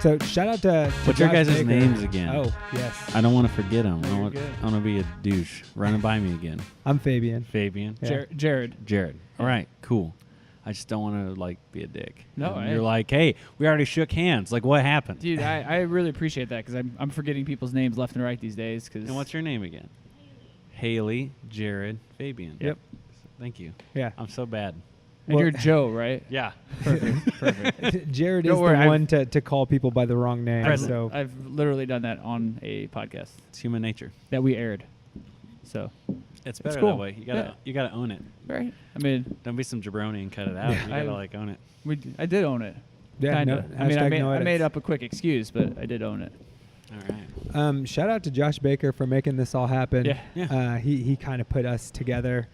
So shout out to What's your Josh guys' Baker. names again? Oh, yes. I don't want to forget them. No, I you're good. want to be a douche. Run it by me again. I'm Fabian. Fabian. Yeah. Jared. Jared. Yeah. All right, cool. I just don't want to be a dick. No, And hey. you're like, hey, we already shook hands. Like, what happened? Dude, I really appreciate that because I'm forgetting people's names left and right these days. And what's your name again? Haley, Jared, Fabian. Yep. Thank you. Yeah. I'm so bad. And Well- you're Joe, right? Yeah. Perfect. Jared Don't is worry, the I've- one to call people by the wrong name. Present. So I've literally done that on a podcast It's human nature. that we aired. So, It's better cool. that way. You gotta own it. right? I mean, Don't be some jabroni and cut it out. Yeah. You gotta own it. I did own it. yeah, Kinda. no, I mean, hashtag no I edits. made up a quick excuse, but I did own it. All right. Shout out to Josh Baker for making this all happen. Yeah. Yeah. He kind of put us together.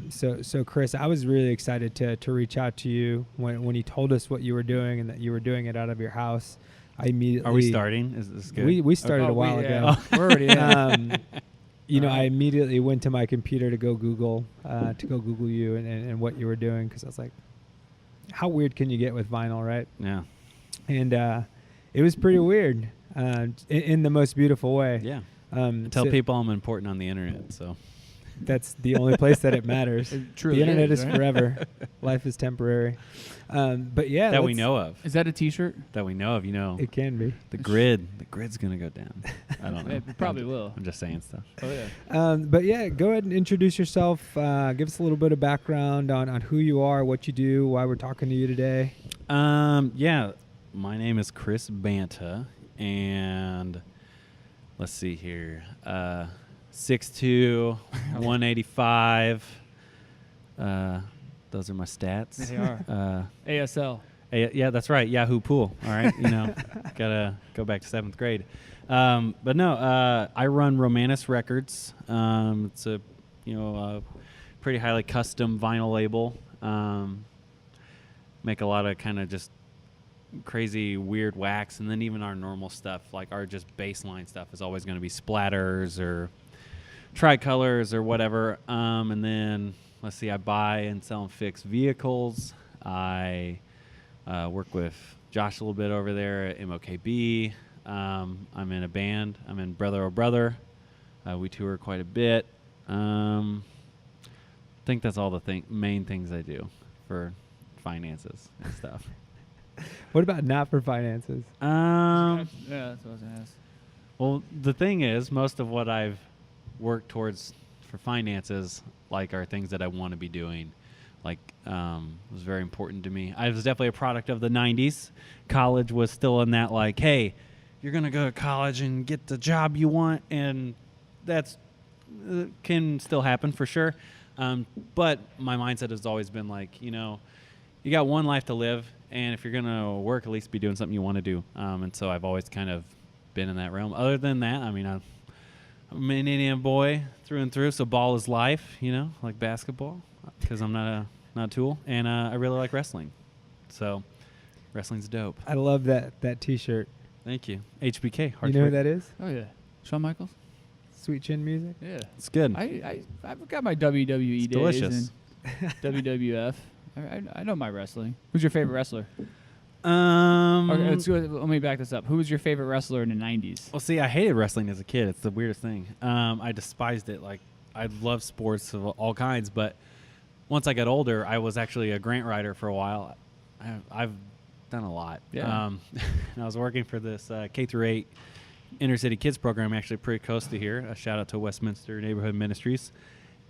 So Chris, I was really excited to reach out to you when you told us what you were doing and that you were doing it out of your house. I immediately Are we starting? Is this good? We started a while ago. We're already in. I immediately went to my computer to go Google you and what you were doing because I was like, how weird can you get with vinyl, right? Yeah. And it was pretty weird in the most beautiful way. Yeah. Um, Tell so people I'm important on the internet. So that's the only place that it matters. It truly The internet is, is right? forever. Life is temporary. But yeah, that we let's- know of. Is that a T-shirt? That we know of. You know, It can be. the grid's gonna go down. I don't know. It probably will. I'm just saying stuff. Oh yeah. But yeah, go ahead and introduce yourself. Give us a little bit of background on who you are, what you do, why we're talking to you today. Yeah. My name is Chris Banta, and let's see here. 6'2", 185. Those are my stats. They are. ASL. Yeah, that's right. Yahoo Pool. All right, gotta go back to 7th grade. But no, I run Romanus Records. It's a pretty highly custom vinyl label. Make a lot of kind of just crazy weird wax, and then even our normal stuff, like our just baseline stuff, is always going to be splatters or tricolors or whatever. And then let's see, I buy and sell and fix vehicles. I work with Josh a little bit over there at MOKB. I'm in a band. I'm in Brother Oh Brother. We tour quite a bit. I think that's all the main things I do for finances and stuff. What about not for finances? Yeah, that's what I was gonna ask. Well, the thing is, most of what I've worked towards for finances, are things that I want to be doing. Was very important to me. I was definitely a product of the 90s. College was still in that, hey, you're going to go to college and get the job you want, and that's can still happen for sure. But my mindset has always been you got one life to live, and if you're going to work, at least be doing something you want to do. And so I've always kind of been in that realm. Other than that, I'm an Indian boy through and through, so ball is life, like basketball, because I'm not a tool, and I really like wrestling. So wrestling's dope. I love that T-shirt. Thank you. HBK. You know who that is? Oh yeah. Shawn Michaels. Sweet Chin Music. Yeah. It's good. I've got my WWE It's days delicious. and WWF. I know my wrestling. Who's your favorite wrestler? Um, Okay, let me back this up. Who was your favorite wrestler in the 90s? Well, see, I hated wrestling as a kid. It's the weirdest thing. I despised it. I love sports of all kinds, but once I got older, I was actually a grant writer for a while. I've done a lot. Yeah. And I was working for this K-8 inner city kids program, actually pretty close to here. A shout out to Westminster Neighborhood Ministries.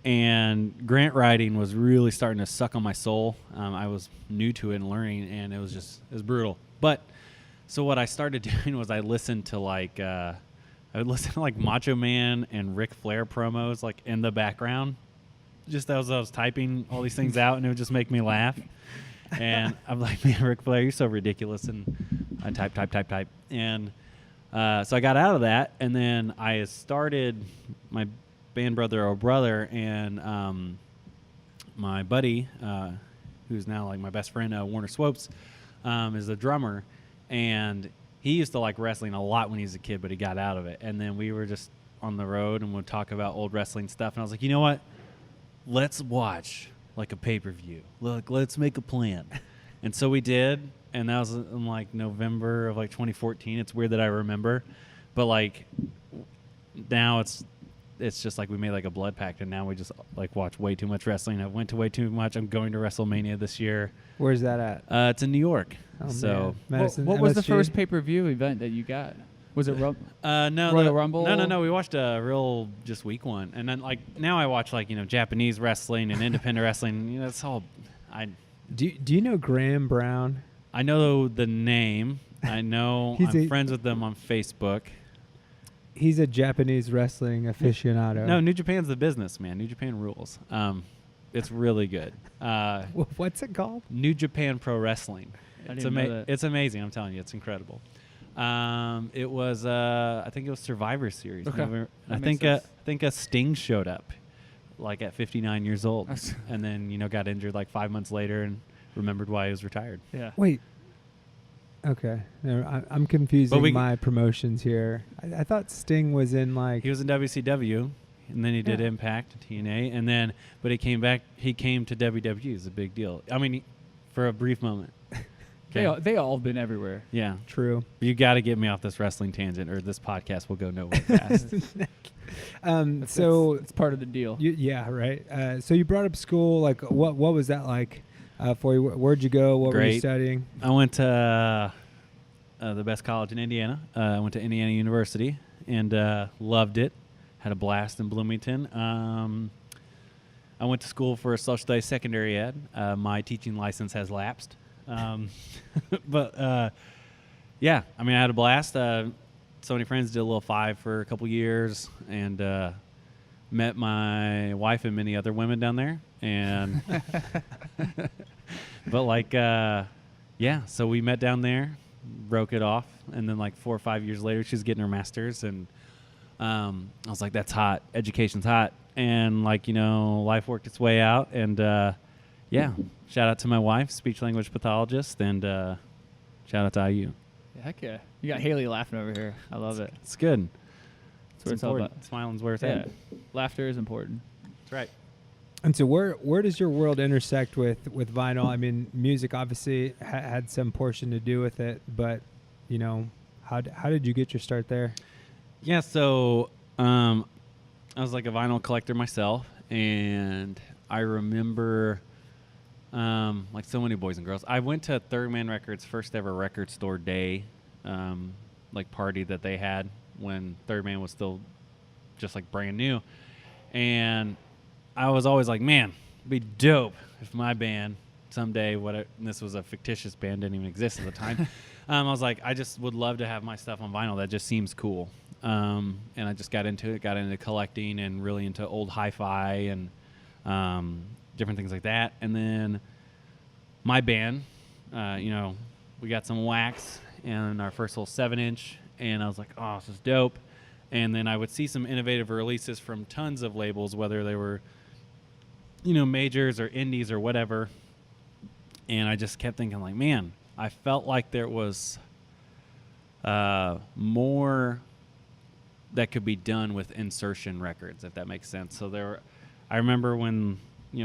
And grant writing was really starting to suck on my soul. I was new to it and learning, and it was brutal. But so what I started doing was I listened to Macho Man and Ric Flair promos in the background, just as I was typing all these things out, and it would just make me laugh. And I'm like, man, Ric Flair, you're so ridiculous. And I type. And so I got out of that, and then I started my band Brother Oh Brother, and my buddy, who's now my best friend, Warner Swopes, is the drummer, and he used to like wrestling a lot when he was a kid, but he got out of it. And then we were just on the road and would talk about old wrestling stuff, and I was like, you know what? Let's watch a pay-per-view. Look, let's make a plan. And so we did, and that was in like November of like 2014. It's weird that I remember, but like now it's just like we made like a blood pact, and now we just like watch way too much wrestling. I went to way too much. I'm going to WrestleMania this year. Where's that at? It's in New York. Oh, so man. Madison, what was the MSG? first pay-per-view event that you got? Was it no Royal Rumble? No. We watched a real just week one, and then like now I watch like Japanese wrestling and independent wrestling. It's all Do you know Graham Brown? I know the name. I know I'm friends with them on Facebook. He's a Japanese wrestling aficionado. No, New Japan's the business, man. New Japan rules. It's really good. What's it called? New Japan Pro Wrestling. I didn't know that. It's amazing. I'm telling you, it's incredible. It was I think it was Survivor Series. Okay. I think a Sting showed up like at 59 years old, and then got injured like 5 months later and remembered why he was retired. Yeah. Wait. Okay, no, I'm confusing my promotions here. I thought Sting was in like he was in WCW, and then he did Impact, TNA, but he came back. He came to WWE. It's a big deal. I mean, for a brief moment. Okay. They all have been everywhere. Yeah, true. You got to get me off this wrestling tangent, or this podcast will go nowhere fast. So it's part of the deal. Yeah, right. So you brought up school. Like, what was that like for you? Where'd you go? What were you studying? I went to the best college in Indiana. I went to Indiana University and loved it. Had a blast in Bloomington. I went to school for social studies secondary ed. My teaching license has lapsed. But yeah, I mean, I had a blast. So many friends, did a little 5 for a couple years, and met my wife and many other women down there. And but like, yeah, so we met down there, broke it off, and then like 4 or 5 years later, she was getting her master's, and I was like, that's hot. Education's hot. And like, life worked its way out, and yeah, shout out to my wife, speech language pathologist, and shout out to IU. Heck yeah. You got Haley laughing over here. I love it. It's good. That's what it's all about. Smiling's where it's Yeah. at. Laughter is important. That's right. And so where does your world intersect with vinyl? I mean, music obviously had some portion to do with it, but how did you get your start there? Yeah, so I was like a vinyl collector myself, and I remember like so many boys and girls. I went to Third Man Records' first ever record store day, like party that they had when Third Man was still just like brand new, and I was always like, man, it'd be dope if my band someday, and this was a fictitious band, didn't even exist at the time. I was like, I just would love to have my stuff on vinyl. That just seems cool. And I just got into collecting and really into old hi-fi and different things like that. And then my band, we got some wax and our first little 7-inch, and I was like, oh, this is dope. And then I would see some innovative releases from tons of labels, whether they were majors or indies or whatever. And I just kept thinking, like, man, I felt like there was more that could be done with insertion records, if that makes sense. So I remember when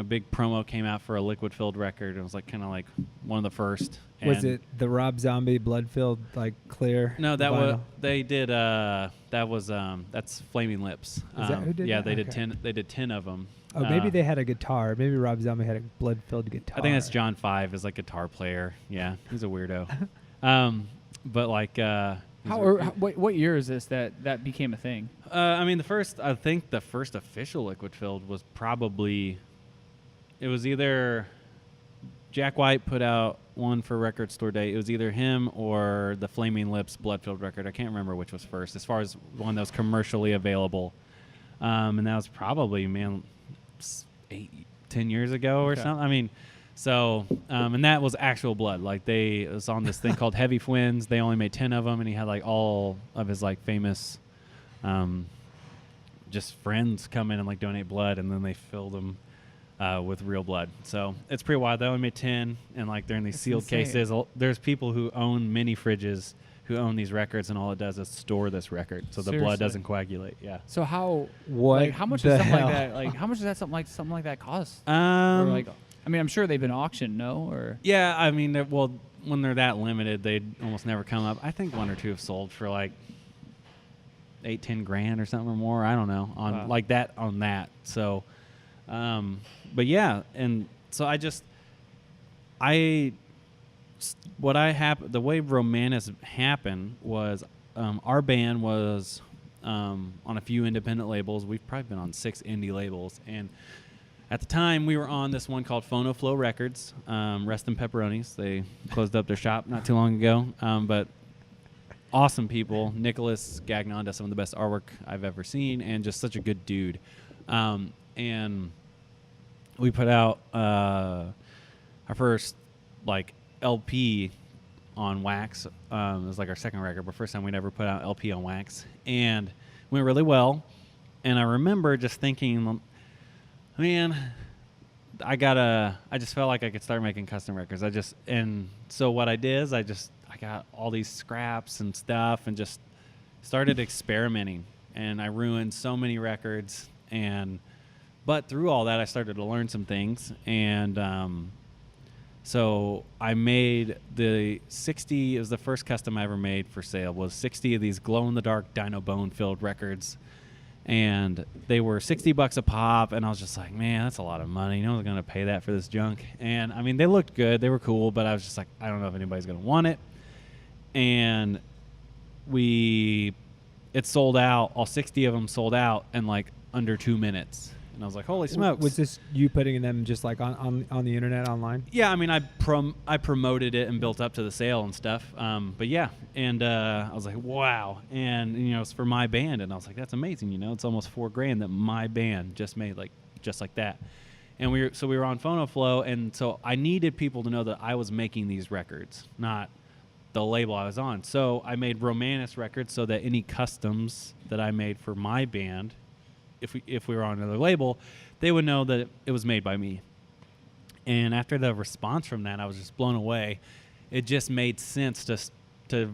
big promo came out for a liquid filled record. It was like kind of like one of the first. Was it the Rob Zombie blood filled like clear? No, that vinyl? was they did. That's Flaming Lips. Is that who did yeah, that? they did Okay. 10. They did 10 of them. Oh, maybe they had a guitar. Maybe Rob Zombie had a blood filled guitar. I think that's John 5 is like guitar player. Yeah, he's a weirdo. But like, what year is this that became a thing? I mean, I think the first official liquid filled was probably. It was either Jack White put out one for Record Store Day. It was either him or the Flaming Lips blood-filled record. I can't remember which was first, as far as one that was commercially available. And that was probably, 10 years ago or something. I mean, so, and that was actual blood. Like it was on this thing called Heavy Twins. They only made 10 of them, and he had like all of his like famous, just friends come in and like donate blood, and then they filled them. With real blood. So it's pretty wild. They only made 10, and like they're in these sealed cases. There's people who own mini fridges who own these records, and all it does is store this record so the blood doesn't coagulate. Yeah. So how much the does something hell? like that how much does that something like that cost? Or I'm sure they've been auctioned, no? Or yeah, I mean, when they're that limited, they almost never come up. I think 1 or 2 have sold for like 8-10 grand or something or more. I don't know on like that on that. So, but yeah, and so the way Romanus happened was our band was on a few independent labels. We've probably been on 6 indie labels, and at the time we were on this one called Phono Records. Rest in Pepperonis. They closed up their shop not too long ago, but awesome people. Nicholas Gagnon does some of the best artwork I've ever seen, and just such a good dude. And we put out our first like LP on wax. It was like our second record, but first time we'd ever put out LP on wax, and went really well. And I remember just thinking, man, I just felt like I could start making custom records. And so what I did is I got all these scraps and stuff and just started experimenting, and I ruined so many records. But through all that, I started to learn some things, and so I made the 60. It was the first custom I ever made for sale. Was 60 of these glow-in-the-dark dino bone-filled records, and they were $60 a pop. And I was just like, man, that's a lot of money. No one's gonna pay that for this junk. And I mean, they looked good, they were cool, but I was just like, I don't know if anybody's gonna want it. And it sold out. All 60 of them sold out in like under 2 minutes. And I was like, holy smokes. Was this you putting them just like on the internet online? Yeah, I mean, I promoted it and built up to the sale and stuff. But yeah, and I was like, wow. And it's for my band, and I was like, that's amazing. It's almost $4,000 that my band just made, just like that. And we were on Phono, and so I needed people to know that I was making these records, not the label I was on. So I made Romanus Records so that any customs that I made for my band, if we were on another label, they would know that it was made by me. And after the response from that, I was just blown away. It just made sense to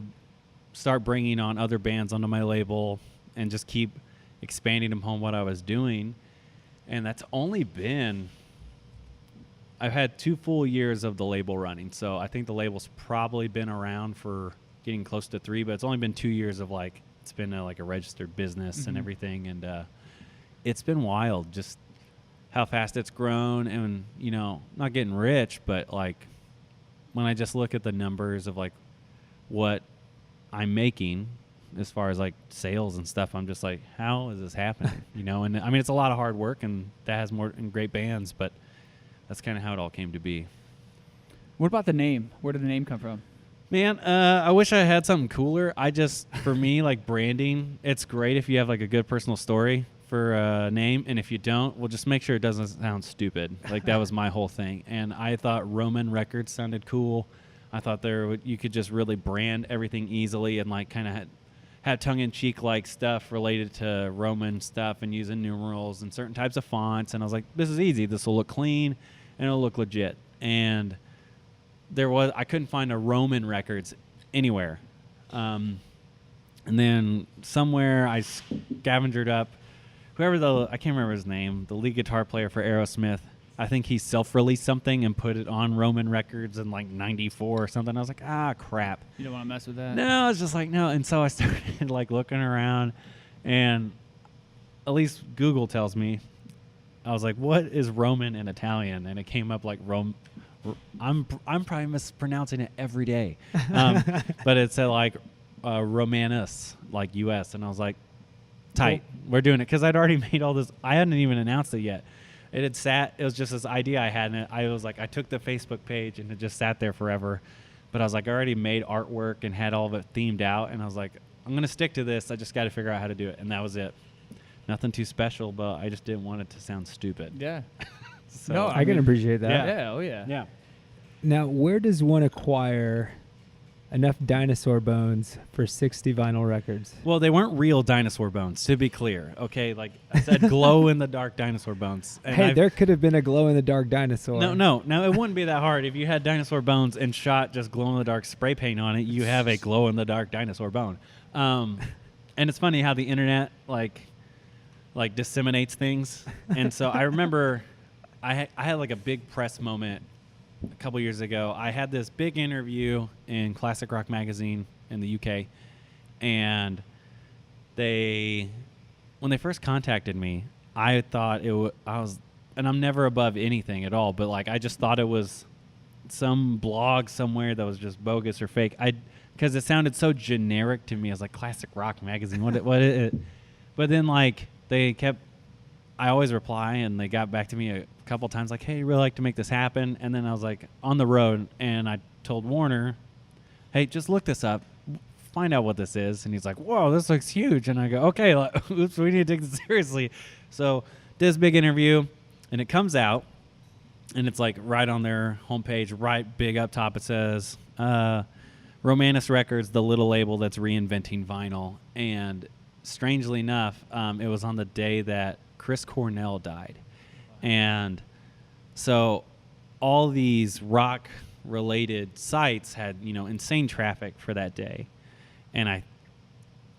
start bringing on other bands onto my label and just keep expanding upon what I was doing. And that's only been, I've had 2 full years of the label running. So I think the label's probably been around for getting close to 3, but it's only been 2 years of it's been a registered business and everything. And it's been wild just how fast it's grown, and not getting rich, but when I just look at the numbers of what I'm making as far as sales and stuff, I'm just like, how is this happening? And I mean, it's a lot of hard work, and that has more and great bands, but that's kind of how it all came to be. What about the name? Where did the name come from? Man, I wish I had something cooler. For me, branding, it's great if you have a good personal story for a name, and if you don't, well, just make sure it doesn't sound stupid. That was my whole thing. And I thought Roman Records sounded cool. I thought you could just really brand everything easily and kind of have tongue-in-cheek stuff related to Roman stuff and using numerals and certain types of fonts. And I was like, this is easy. This will look clean and it'll look legit. And I couldn't find a Roman Records anywhere. And then somewhere I scavengered up I can't remember his name, the lead guitar player for Aerosmith. I think he self-released something and put it on Roman Records in 94 or something. I was like, crap. You don't want to mess with that? No, I was just like, no. And so I started looking around, and at least Google tells me, I was like, what is Roman in Italian? And it came up I'm probably mispronouncing it every day. But it said Romanus, US. And I was like, tight. Cool. We're doing it, because I'd already made all this. I hadn't even announced it yet. It was just this idea I had, and I took the Facebook page, and it just sat there forever. But I was I already made artwork and had all of it themed out, and I was like, I'm going to stick to this. I just got to figure out how to do it. And that was it. Nothing too special, but I just didn't want it to sound stupid. Yeah. So no, I can appreciate that. Yeah. Oh, yeah. Yeah. Now, where does one acquire enough dinosaur bones for 60 vinyl records? Well, they weren't real dinosaur bones, to be clear. Okay, I said glow-in-the-dark dinosaur bones. And there could have been a glow-in-the-dark dinosaur. No, it wouldn't be that hard. If you had dinosaur bones and shot just glow-in-the-dark spray paint on it, you have a glow-in-the-dark dinosaur bone. And it's funny how the internet disseminates things. And so I remember I had a big press moment a couple years ago, I had this big interview in Classic Rock Magazine in the UK, and when they first contacted me, I thought and I'm never above anything at all, but like I just thought it was some blog somewhere that was just bogus or fake. Because it sounded so generic to me. I was like, Classic Rock Magazine, what is it? But then like I always reply, and they got back to me a couple times like, hey, really like to make this happen. And then I was like on the road, and I told Warner, hey, just look this up, find out what this is. And he's like, whoa, this looks huge. And I go, okay, oops, we need to take this seriously. So did this big interview, and it comes out, and it's like right on their homepage, right big up top, it says Romanus Records, the little label that's reinventing vinyl. And strangely enough, it was on the day that Chris Cornell died. And so all these rock related sites had, insane traffic for that day. And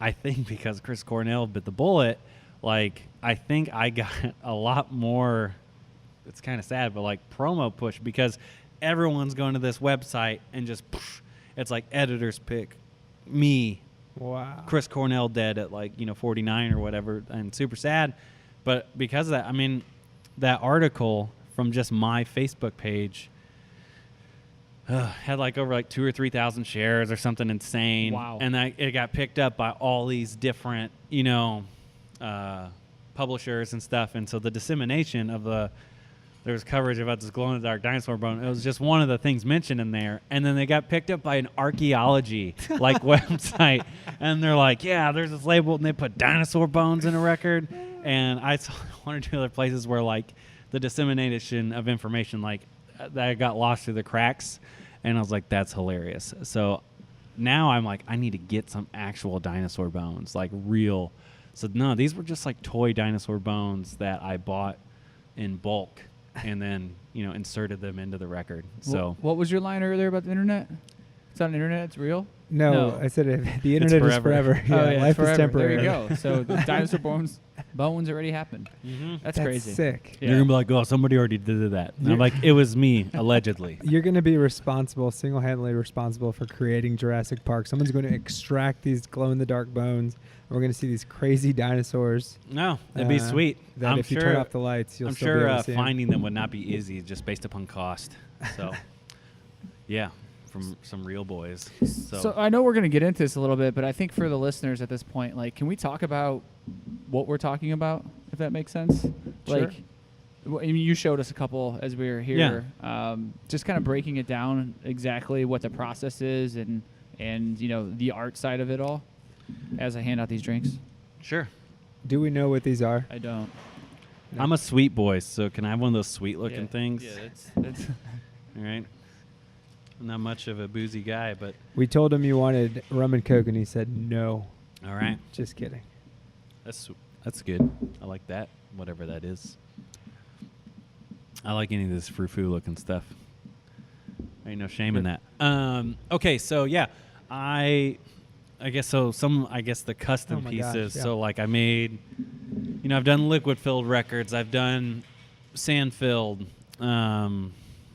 I think because Chris Cornell bit the bullet, like I think I got a lot more, it's kind of sad, but like promo push, because everyone's going to this website and just it's like editor's pick, me, Wow. Chris Cornell dead at 49 or whatever, and super sad. But because of that, I mean, that article from just my Facebook page had over 2,000 or 3,000 shares or something insane. Wow. And it got picked up by all these different, publishers and stuff. And so the dissemination of there was coverage about this glow-in-the-dark dinosaur bone. It was just one of the things mentioned in there. And then they got picked up by an archaeology website. And they're like, yeah, there's this label, and they put dinosaur bones in a record. And I saw one or two other places where the dissemination of information that got lost through the cracks. And I was like, that's hilarious. So now I'm like, I need to get some actual dinosaur bones, real. So no, these were just toy dinosaur bones that I bought in bulk and then, inserted them into the record. So what was your line earlier about the internet? It's on the internet, it's real? No, I said the internet is forever. Yeah, life forever. is temporary. There you go. So the dinosaur bones already happened. Mm-hmm. That's crazy. Sick. Yeah. You're going to be like, oh, somebody already did that. And I'm like, it was me, allegedly. You're going to be single-handedly responsible for creating Jurassic Park. Someone's going to extract these glow-in-the-dark bones, and we're going to see these crazy dinosaurs. No, it'd be sweet. That I'm if sure, you turn off the lights, you'll I'm still be sure able to see 'em. finding them would not be easy just based upon cost. So, yeah, from some real boys. So I know we're going to get into this a little bit, but I think for the listeners at this point, can we talk about what we're talking about, if that makes sense? Sure. I mean, you showed us a couple as we were here. Yeah. Just kind of breaking it down exactly what the process is and the art side of it all as I hand out these drinks. Sure. Do we know what these are? I don't. No. I'm a sweet boy, so can I have one of those sweet-looking things? Yeah, that's All right. I'm not much of a boozy guy, but We told him you wanted rum and coke, and he said no. all right. Just kidding. That's good. I like that, whatever that is. I like any of this frou-frou looking stuff. Ain't no shame in that. Okay, so yeah, I guess so. The custom Oh my pieces. gosh, yeah. So I made, I've done liquid-filled records. I've done sand-filled.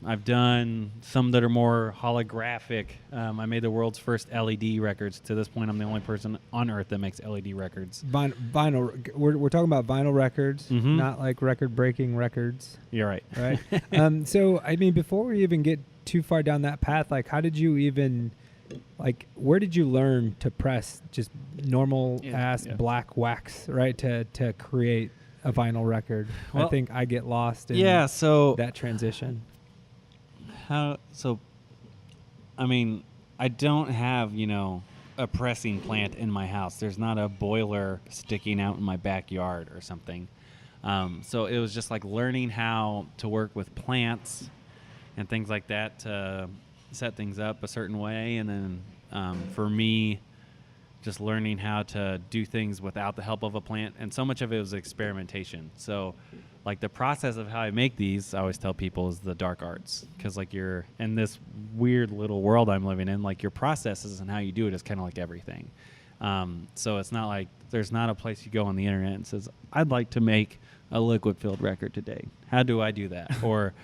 I've done some that are more holographic. I made the world's first LED records. To this point, I'm the only person on earth that makes LED records. Vinyl. We're talking about vinyl records, Mhm. not record-breaking records, You're right. right? So, I mean, before we even get too far down that path, how did you even, where did you learn to press just normal ass black wax, right, to create a vinyl record? Well, I think I get lost in so that transition. I don't have, a pressing plant in my house. There's not a boiler sticking out in my backyard or something. So it was just learning how to work with plants and things like that to set things up a certain way. And then for me, just learning how to do things without the help of a plant. And so much of it was experimentation. So the process of how I make these, I always tell people, is the dark arts. Because you're in this weird little world I'm living in, your processes and how you do it is kind of like everything. So it's not there's not a place you go on the internet and says, I'd like to make a liquid-filled record today. How do I do that? Or,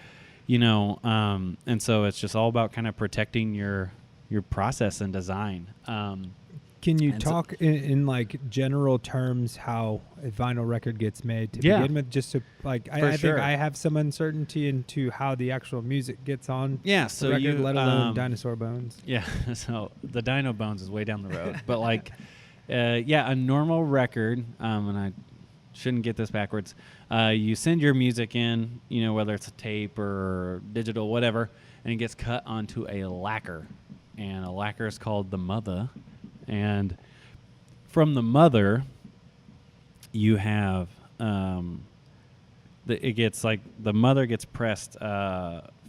And so it's just all about kind of protecting your process and design. Can you talk in like general terms how a vinyl record gets made to begin with? Just to I think I have some uncertainty into how the actual music gets on so the record, let alone Dinosaur Bones. Yeah, so the Dino Bones is way down the road. But like, a normal record, and I shouldn't get this backwards, you send your music in, whether it's a tape or digital, whatever, and it gets cut onto a lacquer. And a lacquer is called the mother. And from the mother, you have the mother gets pressed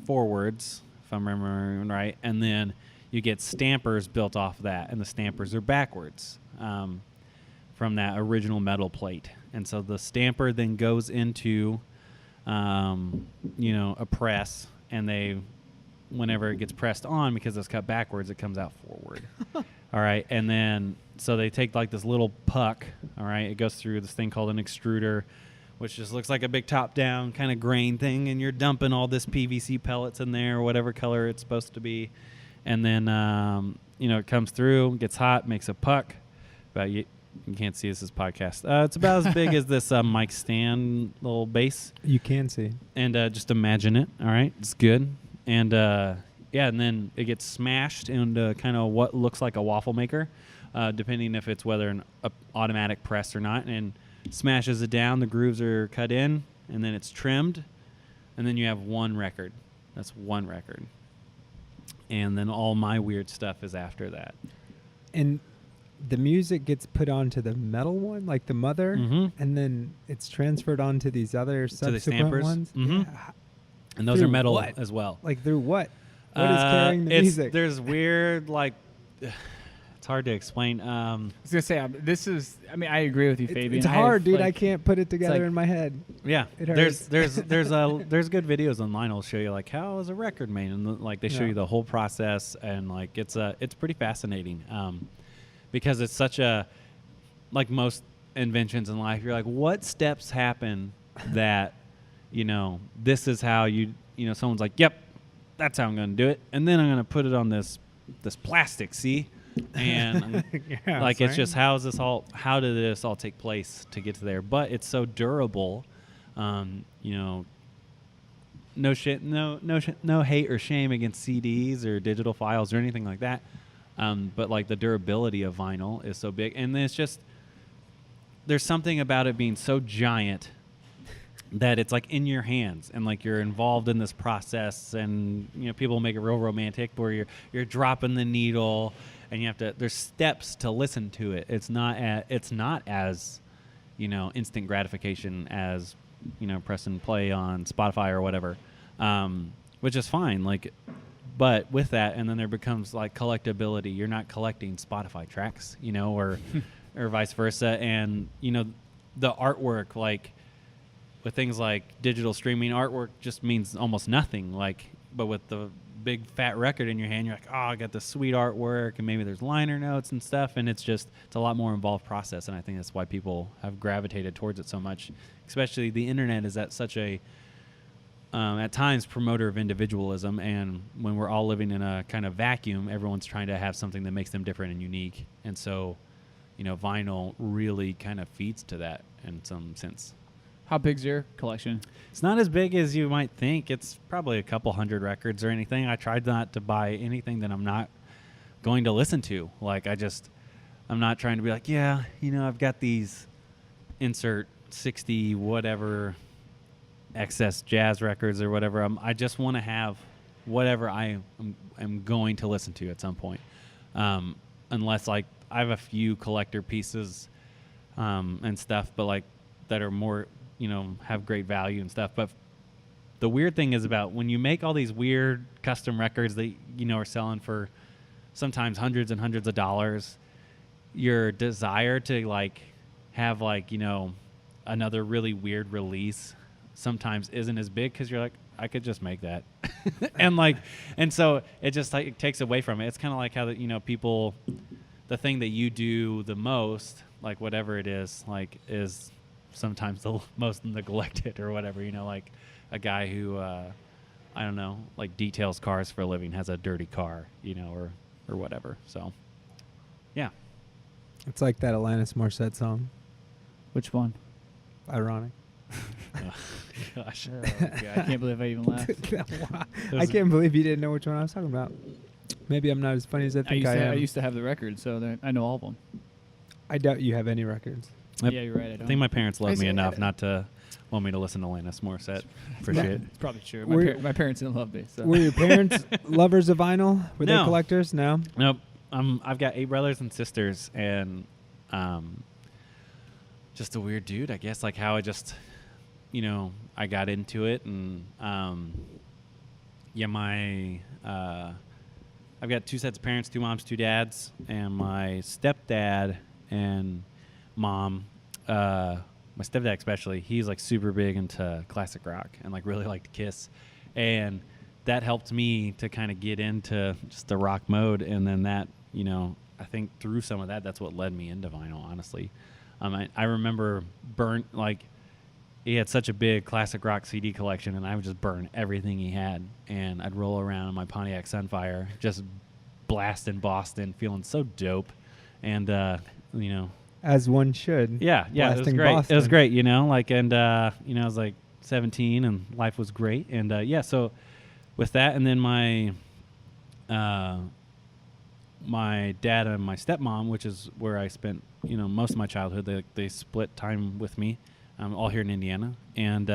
forwards, if I'm remembering right, and then you get stampers built off that, and the stampers are backwards from that original metal plate. And so the stamper then goes into a press, and whenever it gets pressed on, because it's cut backwards, it comes out forward. All right, and then so they take like this little puck, all right, it goes through this thing called an extruder, which just looks like a big top-down kind of grain thing, and you're dumping all this PVC pellets in there, whatever color it's supposed to be, and then it comes through, gets hot, makes a puck. But you can't see this podcast. It's about as big as this mic stand little base. You can see, and just imagine it. All right, it's good, and and then it gets smashed into kind of what looks like a waffle maker, depending if it's whether an automatic press or not, and smashes it down. The grooves are cut in, and then it's trimmed, and then you have one record. That's one record. And then all my weird stuff is after that. And the music gets put onto the metal one, like the mother, and then it's transferred onto these other subsequent ones. Mm-hmm. Yeah. And those are metal as well. Like through what? What is carrying the music? There's weird, it's hard to explain. I was going to say, I agree with you, Fabian. It's hard, dude. I can't put it together in my head. Yeah. There's good videos online that'll show you, how is a record made? And, they show you the whole process, and, it's pretty fascinating because it's such a, most inventions in life, you're like, what steps happen that, this is how someone's like, yep, that's how I'm going to do it, and then I'm going to put it on this plastic, see, and it's just how did this all take place to get to there? But it's so durable, no hate or shame against CDs or digital files or anything like that, but the durability of vinyl is so big, and it's just there's something about it being so giant that it's in your hands, and you're involved in this process, and people make it real romantic where you're dropping the needle, and you have to, there's steps to listen to it. It's not as instant gratification as pressing play on Spotify or whatever, which is fine, but with that, and then there becomes collectability. You're not collecting Spotify tracks, or or vice versa, and the artwork, with things like digital streaming, artwork just means almost nothing. But with the big fat record in your hand, you're like, oh, I got this sweet artwork, and maybe there's liner notes and stuff, and it's a lot more involved process, and I think that's why people have gravitated towards it so much. Especially the internet is at such a, at times, promoter of individualism, and when we're all living in a kind of vacuum, everyone's trying to have something that makes them different and unique, and so, vinyl really kind of feeds to that in some sense. How big's your collection? It's not as big as you might think. It's probably a couple hundred records or anything. I tried not to buy anything that I'm not going to listen to. I'm not trying to be I've got these insert 60 whatever excess jazz records or whatever. I just want to have whatever I am going to listen to at some point. Unless I have a few collector pieces and stuff, but that are more, have great value and stuff. But the weird thing is about when you make all these weird custom records that, are selling for sometimes hundreds and hundreds of dollars, your desire to have another really weird release sometimes isn't as big because you're like, I could just make that. and so it just takes away from it. It's kind of like how people, the thing that you do the most, whatever it is, is sometimes the most neglected or whatever, a guy who I don't know, like details cars for a living, has a dirty car, you know, or whatever. So, yeah. It's like that Alanis Morissette song. Which one? Ironic. Oh, gosh. Oh, God, I can't believe I even laughed. I can't believe you didn't know which one I was talking about. Maybe I'm not as funny as I think I am. I used to have the record, so I know all of them. I doubt you have any records. Yep. Yeah, you're right. I think my parents love me enough not to want me to listen to Alanis Morissette for shit. It's probably true. My parents didn't love me. So. Were your parents lovers of vinyl? Were they collectors? No? Nope. I've got 8 brothers and sisters, and just a weird dude, I guess. Like how I just, you know, I got into it, and I've got 2 sets of parents, 2 moms, 2 dads, and my stepdad and mom. My stepdad especially, he's like super big into classic rock and like really liked Kiss, and that helped me to kind of get into just the rock mode. And then that, you know, I think through some of that, that's what led me into vinyl, honestly. I remember he had such a big classic rock CD collection, and I would just burn everything he had, and I'd roll around in my Pontiac Sunfire just blasting Boston, feeling so dope. And you know, as one should. Yeah, it was great. Boston. It was great, you know, like, and you know, I was like 17 and life was great. And yeah, so with that, and then my dad and my stepmom, which is where I spent, you know, most of my childhood, they split time with me, all here in Indiana. And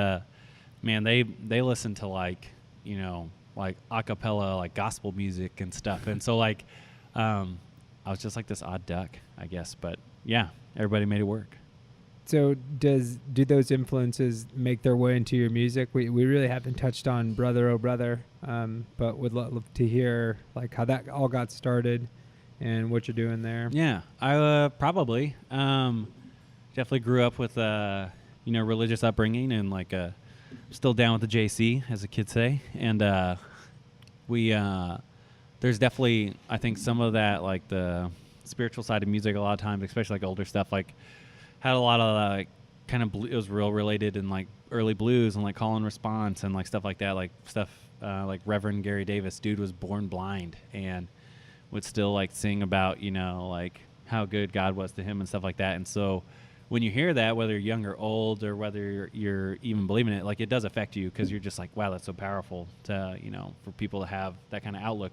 man, they listen to like, you know, like a cappella, like gospel music and stuff. And so like I was just like this odd duck, I guess, but yeah, everybody made it work. So do those influences make their way into your music? We really haven't touched on Brother Oh Brother, but would love to hear like how that all got started and what you're doing there. Yeah, I probably definitely grew up with you know, religious upbringing, and like still down with the JC, as the kids say. And there's definitely, I think, some of that, like the spiritual side of music a lot of times, especially like older stuff, like had a lot of like kind of it was real related in like early blues and like call and response and like stuff like that, like stuff like Reverend Gary Davis, dude was born blind and would still like sing about, you know, like how good God was to him and stuff like that. And so when you hear that, whether you're young or old, or whether you're even believing it, like it does affect you, because you're just like, wow, that's so powerful to, you know, for people to have that kind of outlook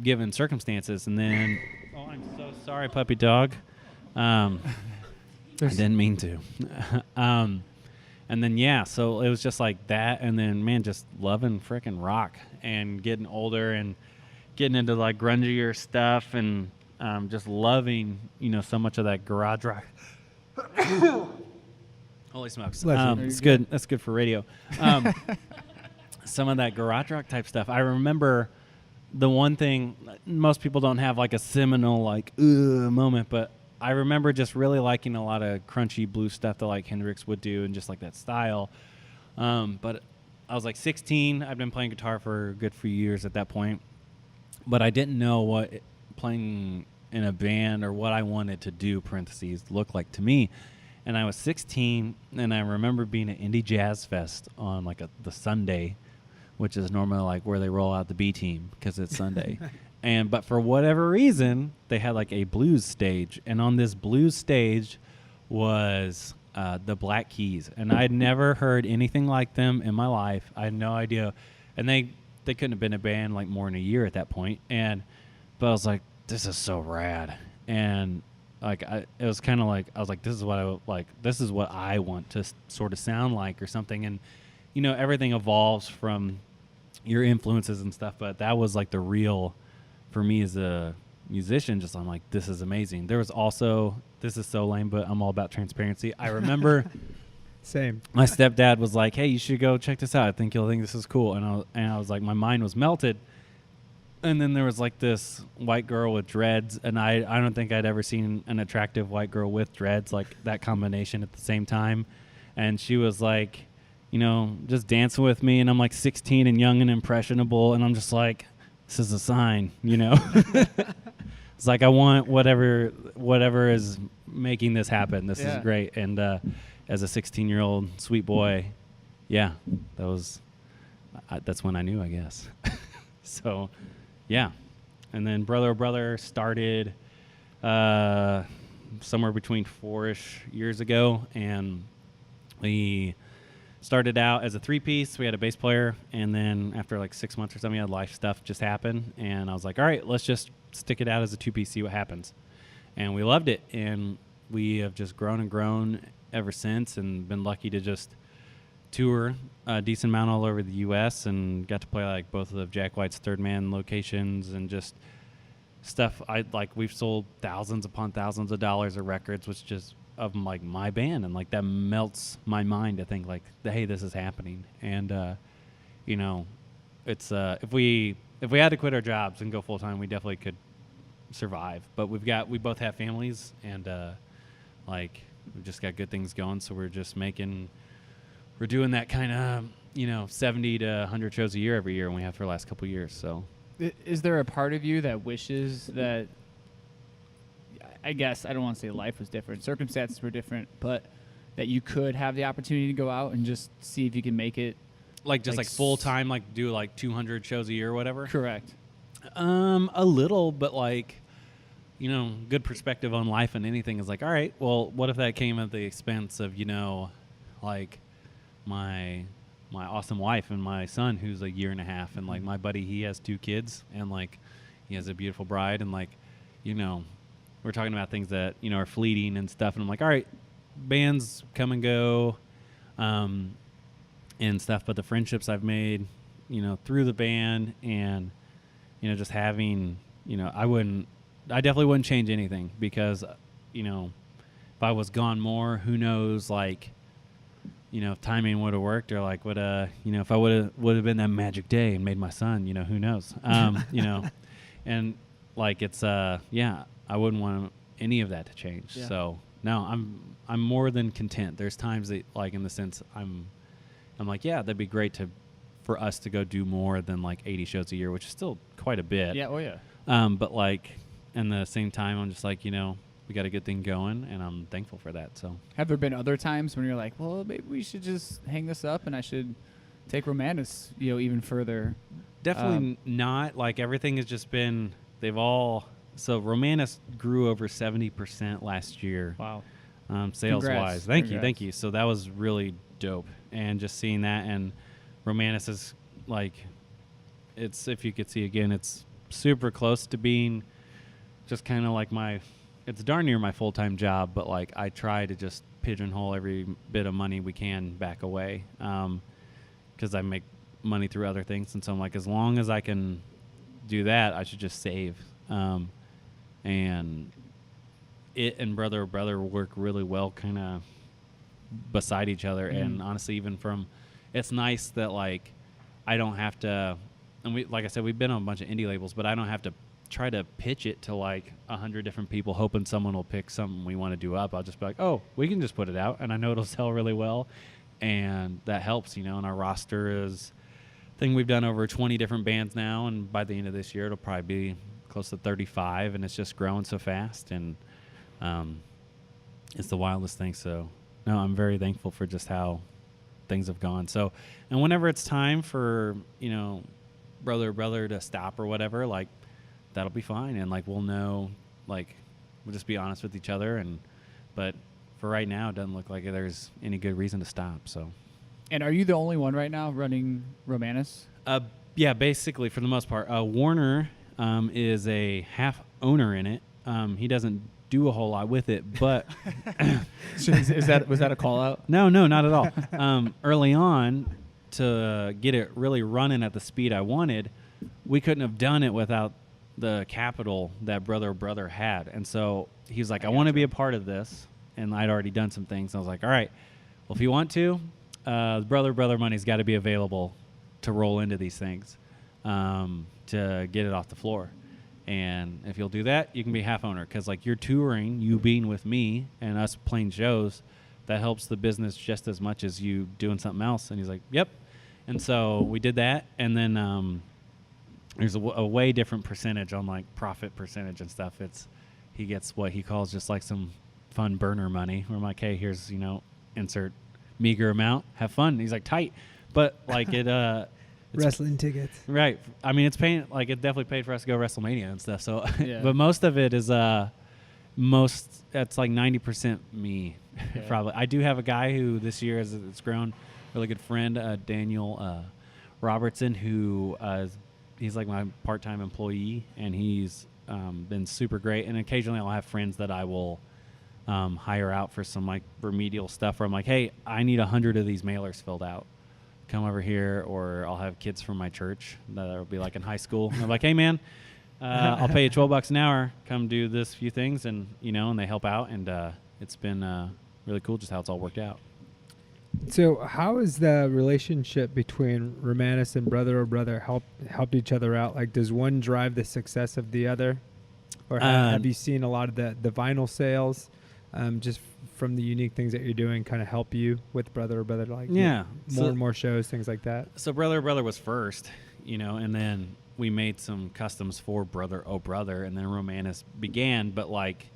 given circumstances. And then oh, I'm so sorry, puppy dog. I didn't mean to. And then, yeah, so it was just like that. And then, man, just loving frickin' rock and getting older and getting into like grungier stuff, and just loving, you know, so much of that garage rock. Holy smokes. It's good. That's good for radio. Some of that garage rock type stuff. I remember the one thing, most people don't have like a seminal like moment, but I remember just really liking a lot of crunchy blues stuff that like Hendrix would do, and just like that style. But I was like 16. I'd been playing guitar for a good few years at that point, but I didn't know what playing in a band or what I wanted to do, parentheses, looked like to me. And I was 16, and I remember being at Indie Jazz Fest on like the Sunday, which is normally like where they roll out the B team because it's Sunday. But for whatever reason, they had like a blues stage, and on this blues stage was the Black Keys, and I'd never heard anything like them in my life. I had no idea, and they couldn't have been a band like more than a year at that point. But I was like, this is so rad, and like it was kind of like I was like, this is what I want to sort of sound like or something. And you know, everything evolves from your influences and stuff, but that was like the real, for me as a musician, just I'm like, this is amazing. There was also, this is so lame, but I'm all about transparency. I remember same. My stepdad was like, hey, you should go check this out. I think you'll think this is cool. And I was like, my mind was melted. And then there was like this white girl with dreads, and I don't think I'd ever seen an attractive white girl with dreads, like that combination at the same time. And she was like, you know, just dancing with me, and I'm like 16 and young and impressionable, and I'm just like, this is a sign, you know. It's like I want whatever is making this happen. This is great. And as a 16-year-old sweet boy, yeah, that was. that's when I knew, I guess. So, yeah. And then Brother started somewhere between 4-ish years ago, and we started out as a 3-piece. We had a bass player, and then after like 6 months or something, we had life stuff just happen, and I was like, all right, let's just stick it out as a 2-piece, see what happens. And we loved it, and we have just grown and grown ever since, and been lucky to just tour a decent amount all over the U.S. and got to play like both of Jack White's Third Man locations and just stuff. We've sold thousands upon thousands of dollars of records, which just of like my band, and like that melts my mind to think like, hey, this is happening. And you know, it's if we had to quit our jobs and go full time, we definitely could survive. But we both have families, and like we've just got good things going, so we're doing that kind of 70 to 100 shows a year every year, and we have for the last couple of years. So is there a part of you that wishes that, I guess I don't want to say life was different, circumstances were different, but that you could have the opportunity to go out and just see if you can make it like full time, like do like 200 shows a year or whatever? Correct. A little, but like, good perspective on life and anything is like, all right, well, what if that came at the expense of, like my awesome wife and my son, who's a year and a half, and like my buddy, he has 2 kids, and like he has a beautiful bride, and like, we're talking about things that, are fleeting and stuff. And I'm like, all right, bands come and go, and stuff, but the friendships I've made, through the band, and, just having, I definitely wouldn't change anything, because, if I was gone more, who knows, like, if timing would have worked, or like if I would have been that magic day and made my son, who knows, and like it's I wouldn't want any of that to change. Yeah. So no, I'm more than content. There's times that, like, in the sense I'm like, yeah, that'd be great for us to go do more than like 80 shows a year, which is still quite a bit. Yeah. Oh yeah. But like, in the same time, I'm just like, we got a good thing going, and I'm thankful for that. So have there been other times when you're like, well, maybe we should just hang this up and I should take Romanus, even further? Definitely not. Like, everything has just been, so Romanus grew over 70% last year. Wow. Sales wise. Thank you. So that was really dope. And just seeing that, and Romanus is like, it's, if you could see again, it's super close to being just kind of like it's darn near my full-time job, but like I try to just pigeonhole every bit of money we can back away, because I make money through other things. And so I'm like, as long as I can do that, I should just save. And it and Brother work really well kind of beside each other. And honestly, even it's nice that like I don't have to, and we, like I said, we've been on a bunch of indie labels, but I don't have to try to pitch it to like 100 different people hoping someone will pick something we want to do up. I'll just be like, oh, we can just put it out, and I know it'll sell really well, and that helps, and our roster is, I think we've done over 20 different bands now, and by the end of this year it'll probably be close to 35, and it's just growing so fast, and it's the wildest thing. So no, I'm very thankful for just how things have gone. So, and whenever it's time for brother to stop or whatever, like, that'll be fine, and like we'll know, like we'll just be honest with each other, but for right now it doesn't look like there's any good reason to stop. So, and are you the only one right now running Romanus? Yeah, basically for the most part. Warner is a half owner in it. He doesn't do a whole lot with it, but was that a call out? No, not at all. Early on, to get it really running at the speed I wanted, we couldn't have done it without the capital that Brother had. And so he was like, I want to be a part of this. And I'd already done some things. I was like, all right, well, if you want to, Brother money's got to be available to roll into these things, to get it off the floor. And if you'll do that, you can be half owner, because like you're touring, you being with me and us playing shows, that helps the business just as much as you doing something else. And he's like, yep. And so we did that. And then there's a way different percentage on like profit percentage and stuff. He gets what he calls just like some fun burner money. Where I'm like, hey, here's, insert meager amount, have fun. And he's like, tight. But like wrestling tickets. Right. I mean, it's paying, like, it definitely paid for us to go WrestleMania and stuff. So, Yeah. but most of it is, that's like 90% me, probably. I do have a guy who this year has grown, really good friend, Daniel Robertson, who he's like my part-time employee, and he's been super great. And occasionally I'll have friends that I will hire out for some like remedial stuff where I'm like, hey, I need 100 of these mailers filled out. Come over here. Or I'll have kids from my church that will be like in high school. And I'm like, hey, man, I'll pay you $12 an hour. Come do this few things, and and they help out, and it's been really cool just how it's all worked out. So how is the relationship between Romanus and brother helped each other out? Like, does one drive the success of the other, or have you seen a lot of the vinyl sales, just from the unique things that you're doing, kind of help you with brother, like more and more shows, things like that? So brother was first, and then we made some customs for Brother Oh Brother, and then Romanus began. But like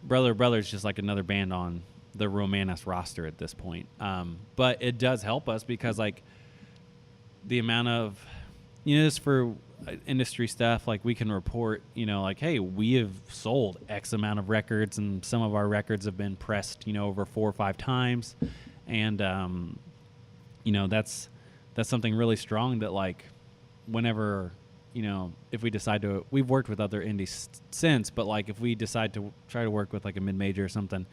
Brother is just like another band on the Romanus roster at this point. But it does help us because like the amount of, just for industry stuff, like we can report, like, hey, we have sold X amount of records, and some of our records have been pressed, over 4 or 5 times. And, that's something really strong that like whenever, if we decide to, we've worked with other indies since, but like if we decide to try to work with like a mid-major or something,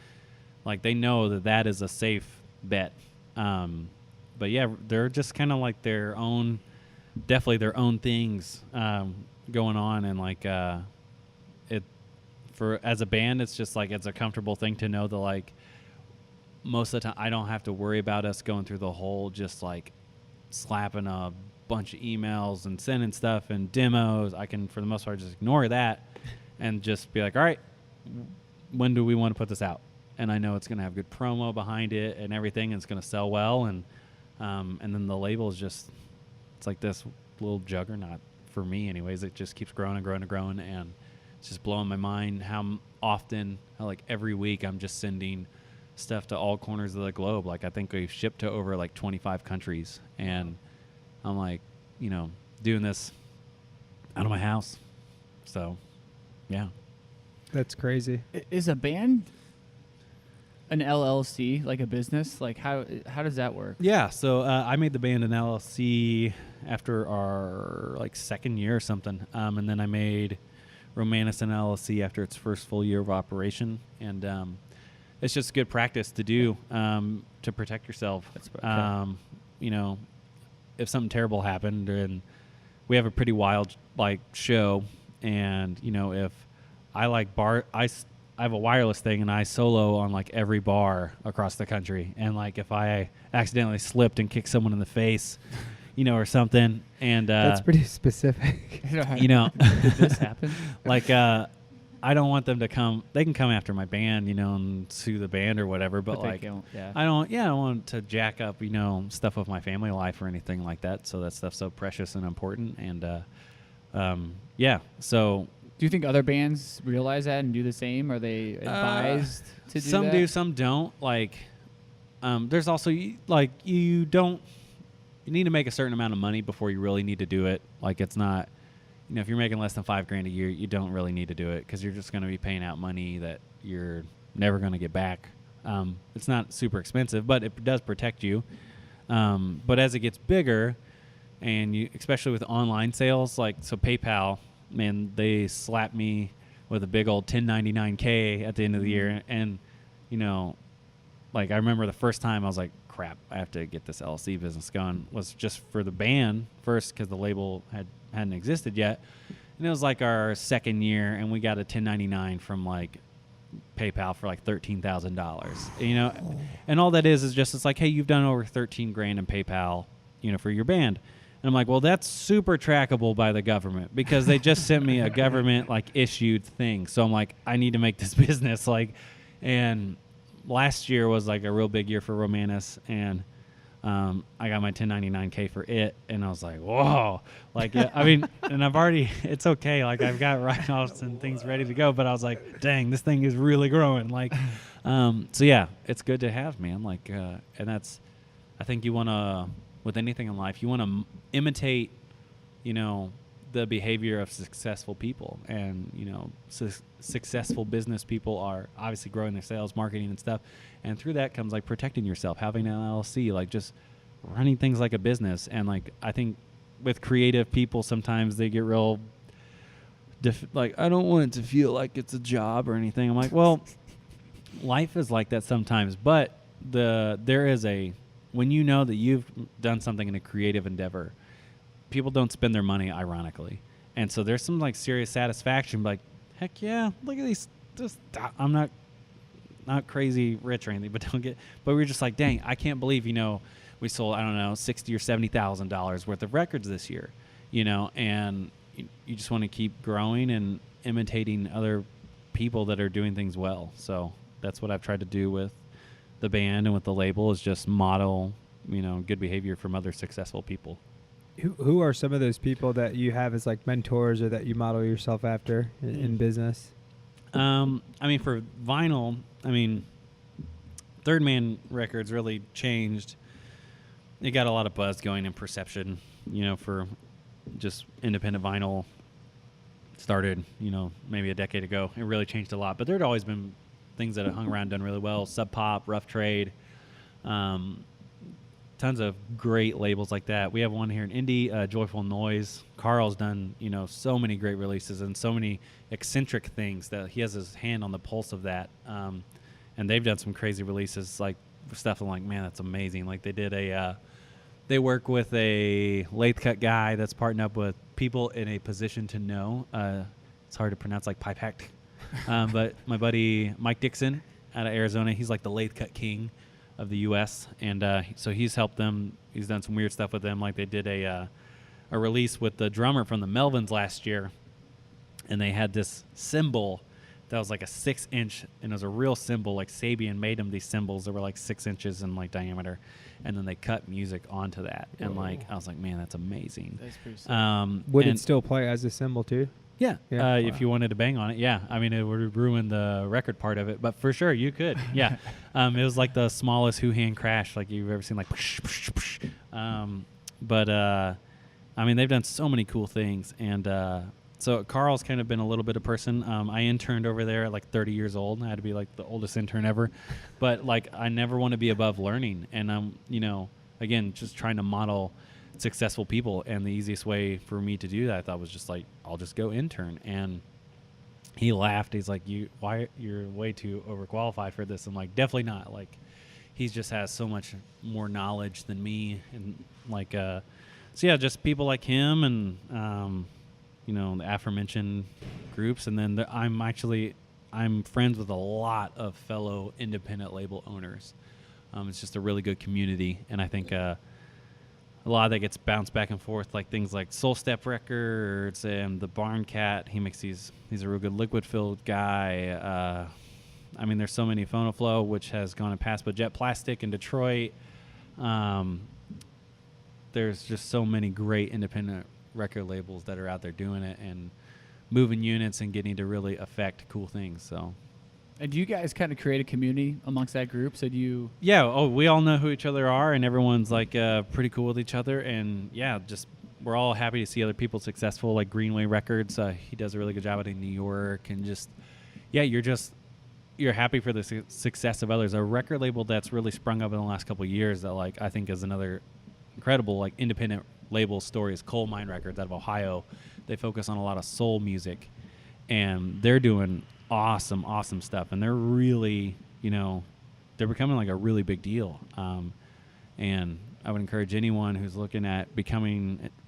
like they know that is a safe bet. But yeah, they're just kind of like definitely their own things going on, and like as a band, it's just like it's a comfortable thing to know that like most of the time I don't have to worry about us going through the whole just like slapping a bunch of emails and sending stuff and demos. I can for the most part just ignore that and just be like, all right, when do we want to put this out? And I know it's going to have good promo behind it and everything, and it's going to sell well, and then the label is just, it's like this little juggernaut for me anyways. It just keeps growing and growing and growing, and it's just blowing my mind how like every week I'm just sending stuff to all corners of the globe. Like I think we've shipped to over like 25 countries, and I'm like, doing this out of my house. So, yeah. That's crazy. Is a band an LLC, like a business? Like how does that work? Yeah, so I made the band an LLC after our like second year or something, and then I made Romanus an LLC after its first full year of operation, and it's just good practice to do to protect yourself. That's okay. If something terrible happened, and we have a pretty wild like show, and if I like I have a wireless thing, and I solo on like every bar across the country. And like if I accidentally slipped and kicked someone in the face, or something, and that's pretty specific. Did this happen? Like I don't want them to come. They can come after my band, and sue the band or whatever. But like, I don't want to jack up, stuff of my family life or anything like that. So that stuff's so precious and important. And so. Do you think other bands realize that and do the same? Are they advised to do some that? Some do, some don't. Like, there's also like you need to make a certain amount of money before you really need to do it. Like, it's not, if you're making less than $5,000 a year, you don't really need to do it because you're just going to be paying out money that you're never going to get back. It's not super expensive, but it does protect you. But as it gets bigger, and you, especially with online sales, like so PayPal. Man, they slapped me with a big old $10.99K at the end of the year. And, like I remember the first time I was like, crap, I have to get this LLC business going. Was just for the band first because the label hadn't existed yet. And it was like our second year, and we got a 1099 from like PayPal for like $13,000. And all that is just, it's like, hey, you've done over $13,000 in PayPal, for your band. And I'm like, well, that's super trackable by the government because they just sent me a government like issued thing. So I'm like, I need to make this business and last year was like a real big year for Romanus, and I got my 1099K for it, and I was like, whoa, like, yeah, I mean, and I've already, it's okay. Like I've got write-offs and things ready to go, but I was like, dang, this thing is really growing. Like, so yeah, it's good to have, man. Like, and that's, I think you want to with anything in life, you want to imitate, the behavior of successful people. And, successful business people are obviously growing their sales, marketing and stuff. And through that comes like protecting yourself, having an LLC, like just running things like a business. And like, I think with creative people, sometimes they get real like, I don't want it to feel like it's a job or anything. I'm like, well, life is like that sometimes, but there is when you know that you've done something in a creative endeavor, people don't spend their money ironically. And so there's some like serious satisfaction, like, heck yeah, look at these, I'm not crazy rich or anything, but we're just like, dang, I can't believe, we sold, I don't know, $60,000 or $70,000 worth of records this year, and you just want to keep growing and imitating other people that are doing things well. So that's what I've tried to do with the band and with the label, is just model, good behavior from other successful people. Who are some of those people that you have as like mentors or that you model yourself after in business? I mean, for vinyl, Third Man Records really changed. It got a lot of buzz going and perception, for just independent vinyl started, maybe a decade ago. It really changed a lot, but there'd always been things that had hung around, done really well. Sub Pop, Rough Trade, tons of great labels like that. We have one here in Indy, Joyful Noise. Carl's done, so many great releases and so many eccentric things that he has his hand on the pulse of that. And they've done some crazy releases, like stuff I'm like, man, that's amazing. Like they did they work with a lathe cut guy that's partnered up with people in a position to know. It's hard to pronounce, like Pipect. But my buddy Mike Dixon out of Arizona, he's like the lathe cut king of the U.S. And so he's helped them. He's done some weird stuff with them. Like they did a release with the drummer from the Melvins last year, and they had this cymbal that was like a 6-inch, and it was a real cymbal. Like Sabian made them these cymbals that were like 6 inches in like diameter, and then they cut music onto that. Whoa. And like I was like, man, that's amazing. That's pretty sick. Would it still play as a cymbal too? Yeah, wow. If you wanted to bang on it, yeah. I mean, it would ruin the record part of it, but for sure you could. Yeah, it was like the smallest hand crash like you've ever seen. Like, but I mean, they've done so many cool things, and so Carl's kind of been a little bit of person. I interned over there at like 30 years old. I had to be like the oldest intern ever, but like I never want to be above learning, and I'm again just trying to model successful people, and the easiest way for me to do that I thought was just like, I'll just go intern. And he laughed. He's like, you're way too overqualified for this. I'm like, definitely not. Like he just has so much more knowledge than me, and like so yeah, just people like him, and the aforementioned groups. And then I'm friends with a lot of fellow independent label owners. It's just a really good community, and I think a lot of that gets bounced back and forth, like things like Soul Step Records and the Barn Cat. He makes he's a real good liquid filled guy. I mean, there's so many. Phonoflow, which has gone and passed, but Jet Plastic in Detroit. There's just so many great independent record labels that are out there doing it and moving units and getting to really affect cool things. So. And do you guys kind of create a community amongst that group? So do you? Yeah. Oh, we all know who each other are, and everyone's like pretty cool with each other. And yeah, just we're all happy to see other people successful. Like Greenway Records, he does a really good job out in New York, and just you're happy for the success of others. A record label that's really sprung up in the last couple of years that like I think is another incredible like independent label story is Coal Mine Records out of Ohio. They focus on a lot of soul music, and they're doing awesome stuff, and they're really they're becoming like a really big deal, and I would encourage anyone who's looking at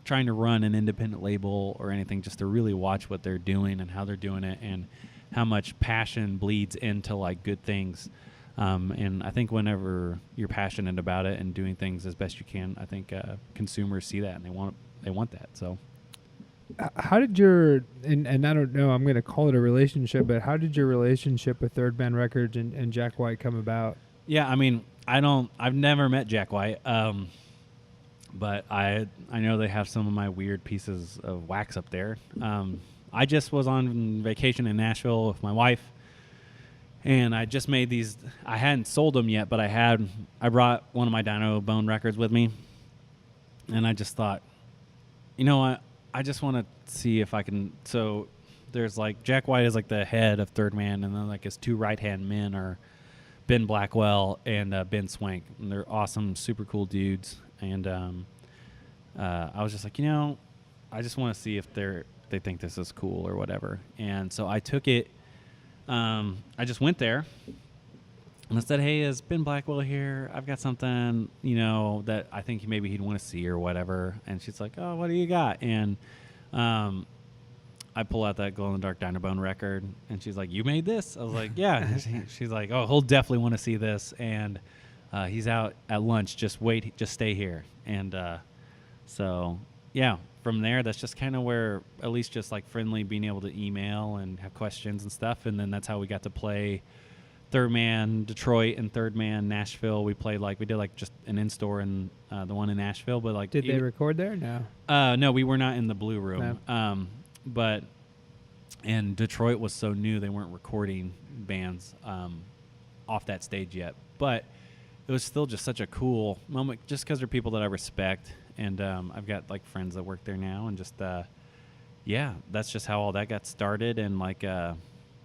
trying to run an independent label or anything, just to really watch what they're doing and how they're doing it, and how much passion bleeds into like good things. And I think whenever you're passionate about it and doing things as best you can, I think consumers see that and they want that. So how did your and I don't know, I'm going to call it a relationship, but how did your relationship with Third Man Records and Jack White come about? Yeah, I mean, I've never met Jack White, but I know they have some of my weird pieces of wax up there. I just was on vacation in Nashville with my wife, and I just made these. I hadn't sold them yet, but I brought one of my Dino Bone records with me, And I just thought, you know what? I just want to see if I can. So there's like Jack White is like the head of Third Man, and then like his two right-hand men are Ben Blackwell and Ben Swank. And they're awesome, super cool dudes. And I was just like, I just want to see if they think this is cool or whatever. And so I took it. I just went there. And I said, hey, is Ben Blackwell here? I've got something, that I think maybe he'd want to see or whatever. And she's like, oh, what do you got? And I pull out that glow-in-the-dark Dinobone record. And she's like, you made this? I was like, yeah. She's like, oh, he'll definitely want to see this. And he's out at lunch. Just wait. Just stay here. And so, yeah, from there, that's just kind of where at least just like friendly being able to email and have questions and stuff. And then that's how we got to play Third Man Detroit and Third Man Nashville. We did just an in-store in the one in Nashville, but like did they record there? No. No, we were not in the Blue Room. No. But and Detroit was so new they weren't recording bands off that stage yet. But it was still just such a cool moment, just because they're people that I respect, and I've got like friends that work there now, and just that's just how all that got started, and like.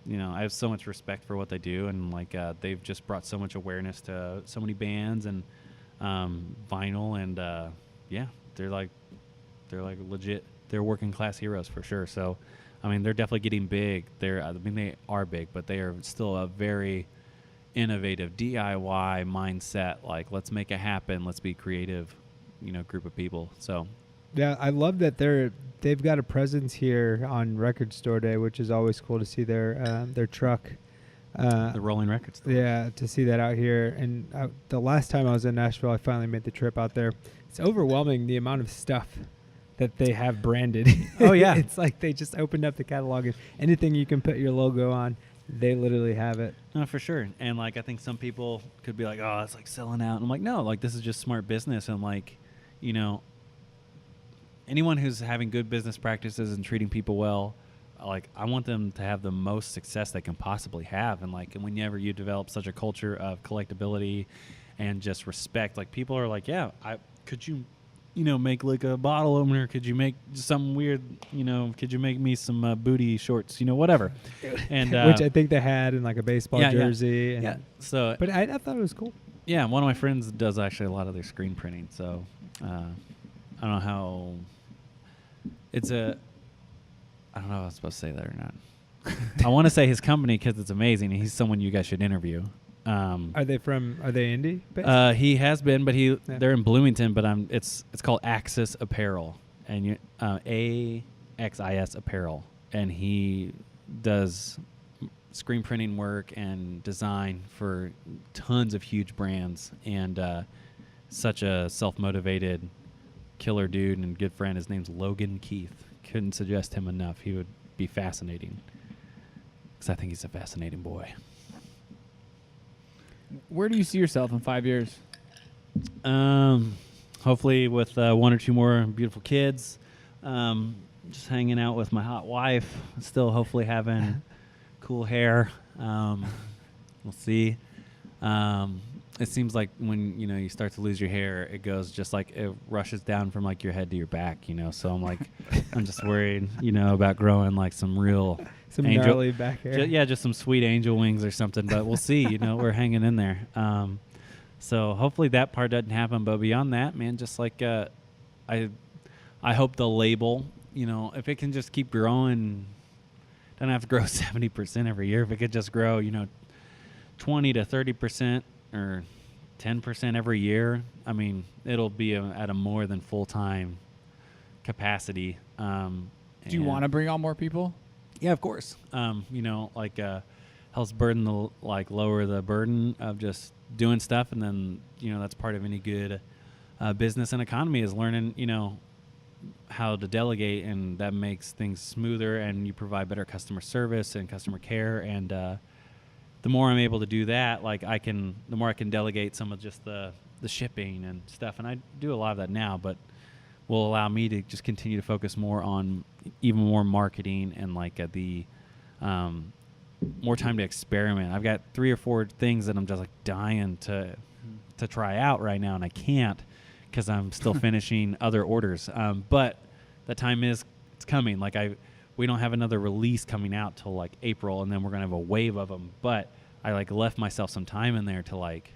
I have so much respect for what they do, and like they've just brought so much awareness to so many bands and vinyl, and they're like legit. They're working class heroes for sure. So, I mean, they're definitely getting big. They are big, but they are still a very innovative DIY mindset. Like, let's make it happen. Let's be creative, group of people. So. Yeah, I love that they've got a presence here on Record Store Day, which is always cool to see their truck. The Rolling Records. Yeah, to see that out here. And the last time I was in Nashville, I finally made the trip out there. It's overwhelming the amount of stuff that they have branded. Oh, yeah. It's like they just opened up the catalog, and anything you can put your logo on, they literally have it. No, for sure. And like I think some people could be like, oh, it's like selling out. And I'm like, no, like this is just smart business. And like, anyone who's having good business practices and treating people well, like I want them to have the most success they can possibly have. And like, and whenever you develop such a culture of collectability and just respect, like people are like, yeah, could you, make like a bottle opener? Could you make something weird? Could you make me some booty shorts? Whatever. And which I think they had in like a baseball jersey. Yeah. And So, but I thought it was cool. Yeah, one of my friends does actually a lot of their screen printing. So, I don't know how. I don't know if I was supposed to say that or not. I want to say his company because it's amazing. He's someone you guys should interview. Are they indie based? He has been, but they're in Bloomington. But it's called Axis Apparel, and AXIS Apparel, and he does screen printing work and design for tons of huge brands, and such a self-motivated killer dude and good friend. His name's Logan Keith. Couldn't suggest him enough. He would be fascinating, because I think he's a fascinating boy. Where do you see yourself in 5 years? Hopefully with one or two more beautiful kids, just hanging out with my hot wife, still hopefully having cool hair. We'll see. It seems like when you start to lose your hair, it goes just like it rushes down from like your head to your back. So I'm like, I'm just worried, about growing like some real gnarly back hair. Just some sweet angel wings or something. But we'll see. We're hanging in there. So hopefully that part doesn't happen. But beyond that, man, just like I hope the label, if it can just keep growing, don't have to grow 70% every year. If it could just grow, 20 to 30%. Or 10% every year. I mean, it'll be at a more than full-time capacity. Do you want to bring on more people? Yeah, of course. Helps lower the burden of just doing stuff, and then that's part of any good business and economy is learning how to delegate, and that makes things smoother, and you provide better customer service and customer care, and the more I'm able to do that, the more I can delegate some of just the shipping and stuff. And I do a lot of that now, but will allow me to just continue to focus more on even more marketing and more time to experiment. I've got 3 or 4 things that I'm just like dying to try out right now, and I can't because I'm still finishing other orders. But the time it's coming. Like we don't have another release coming out till like April, and then we're gonna have a wave of them. But I like left myself some time in there to like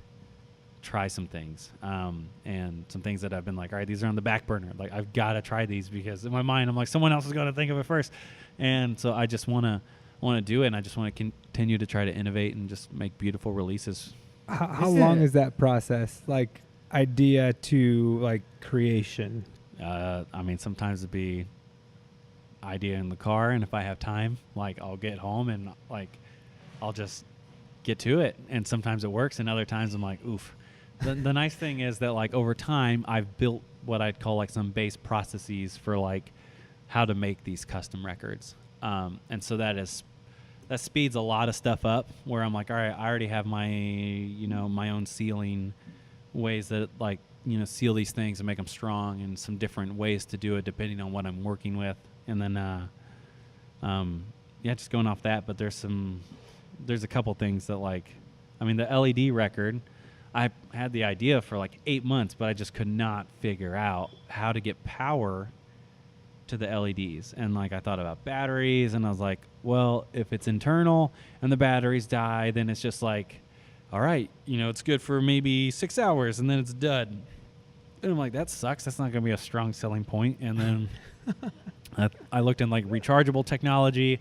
try some things, and some things that I've been like, all right, these are on the back burner. Like I've got to try these because in my mind I'm like, someone else is going to think of it first, and so I just want to do it, and I just want to continue to try to innovate and just make beautiful releases. How long is that process? Like idea to like creation? I mean, sometimes it'd be idea in the car, and if I have time, like I'll get home and like I'll just get to it, and sometimes it works, and other times I'm like, oof. The nice thing is that like over time I've built what I'd call like some base processes for like how to make these custom records, and so that speeds a lot of stuff up, where I'm like, all right, I already have my my own sealing ways that like seal these things and make them strong, and some different ways to do it depending on what I'm working with, and then just going off that. But there's a couple things that like, I mean, the LED record, I had the idea for like 8 months, but I just could not figure out how to get power to the LEDs. And like I thought about batteries, and I was like, well, if it's internal and the batteries die, then it's just like, all right, it's good for maybe 6 hours and then it's done. And I'm like, that sucks. That's not going to be a strong selling point. And then I looked in like rechargeable technology,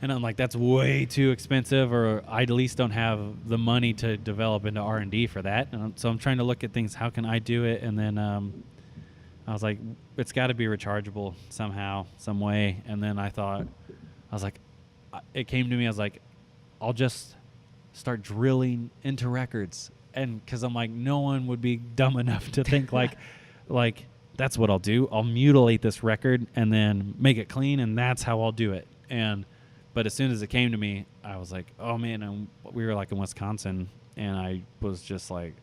and I'm like, that's way too expensive, or I at least don't have the money to develop into R&D for that. And so I'm trying to look at things, how can I do it? And then I was like, it's got to be rechargeable somehow, some way. And then I was like, it came to me, I was like, I'll just start drilling into records. And because I'm like, no one would be dumb enough to think like that's what I'll do. I'll mutilate this record and then make it clean, and that's how I'll do it. But as soon as it came to me, I was like, oh man, and we were like in Wisconsin, and I was just like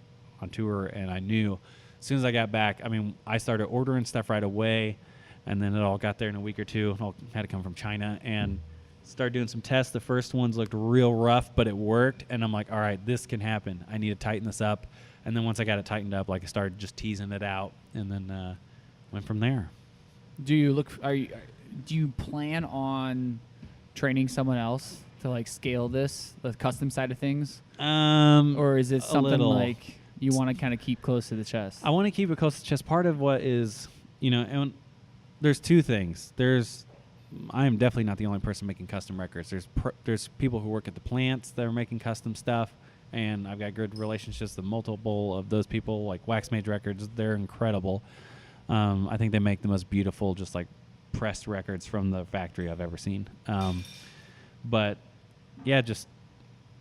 on tour, and I knew as soon as I got back, I mean, I started ordering stuff right away, and then it all got there in a week or two. It all had to come from China, and started doing some tests. The first ones looked real rough, but it worked, and I'm like, all right, this can happen. I need to tighten this up. And then once I got it tightened up, like I started just teasing it out, and then went from there. Do you plan on training someone else to like scale the custom side of things, or is it something like you want to kind of keep close to the chest? I want to keep it close to the chest. Part of what is, and there's two things. I am definitely not the only person making custom records. There's people who work at the plants that are making custom stuff, and I've got good relationships with multiple of those people, like Wax Mage Records. They're incredible. I think they make the most beautiful, just like pressed records from the factory I've ever seen. But yeah, just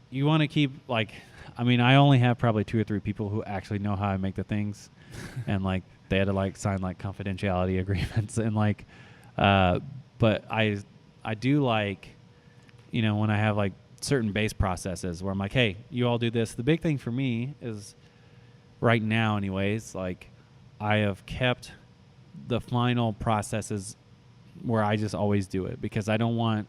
you want to keep like, I mean, I only have probably 2 or 3 people who actually know how I make the things, and like they had to like sign like confidentiality agreements, and like, but I do like, when I have like certain base processes where I'm like, hey, you all do this. The big thing for me is right now anyways, like I have kept the final processes where I just always do it, because I don't want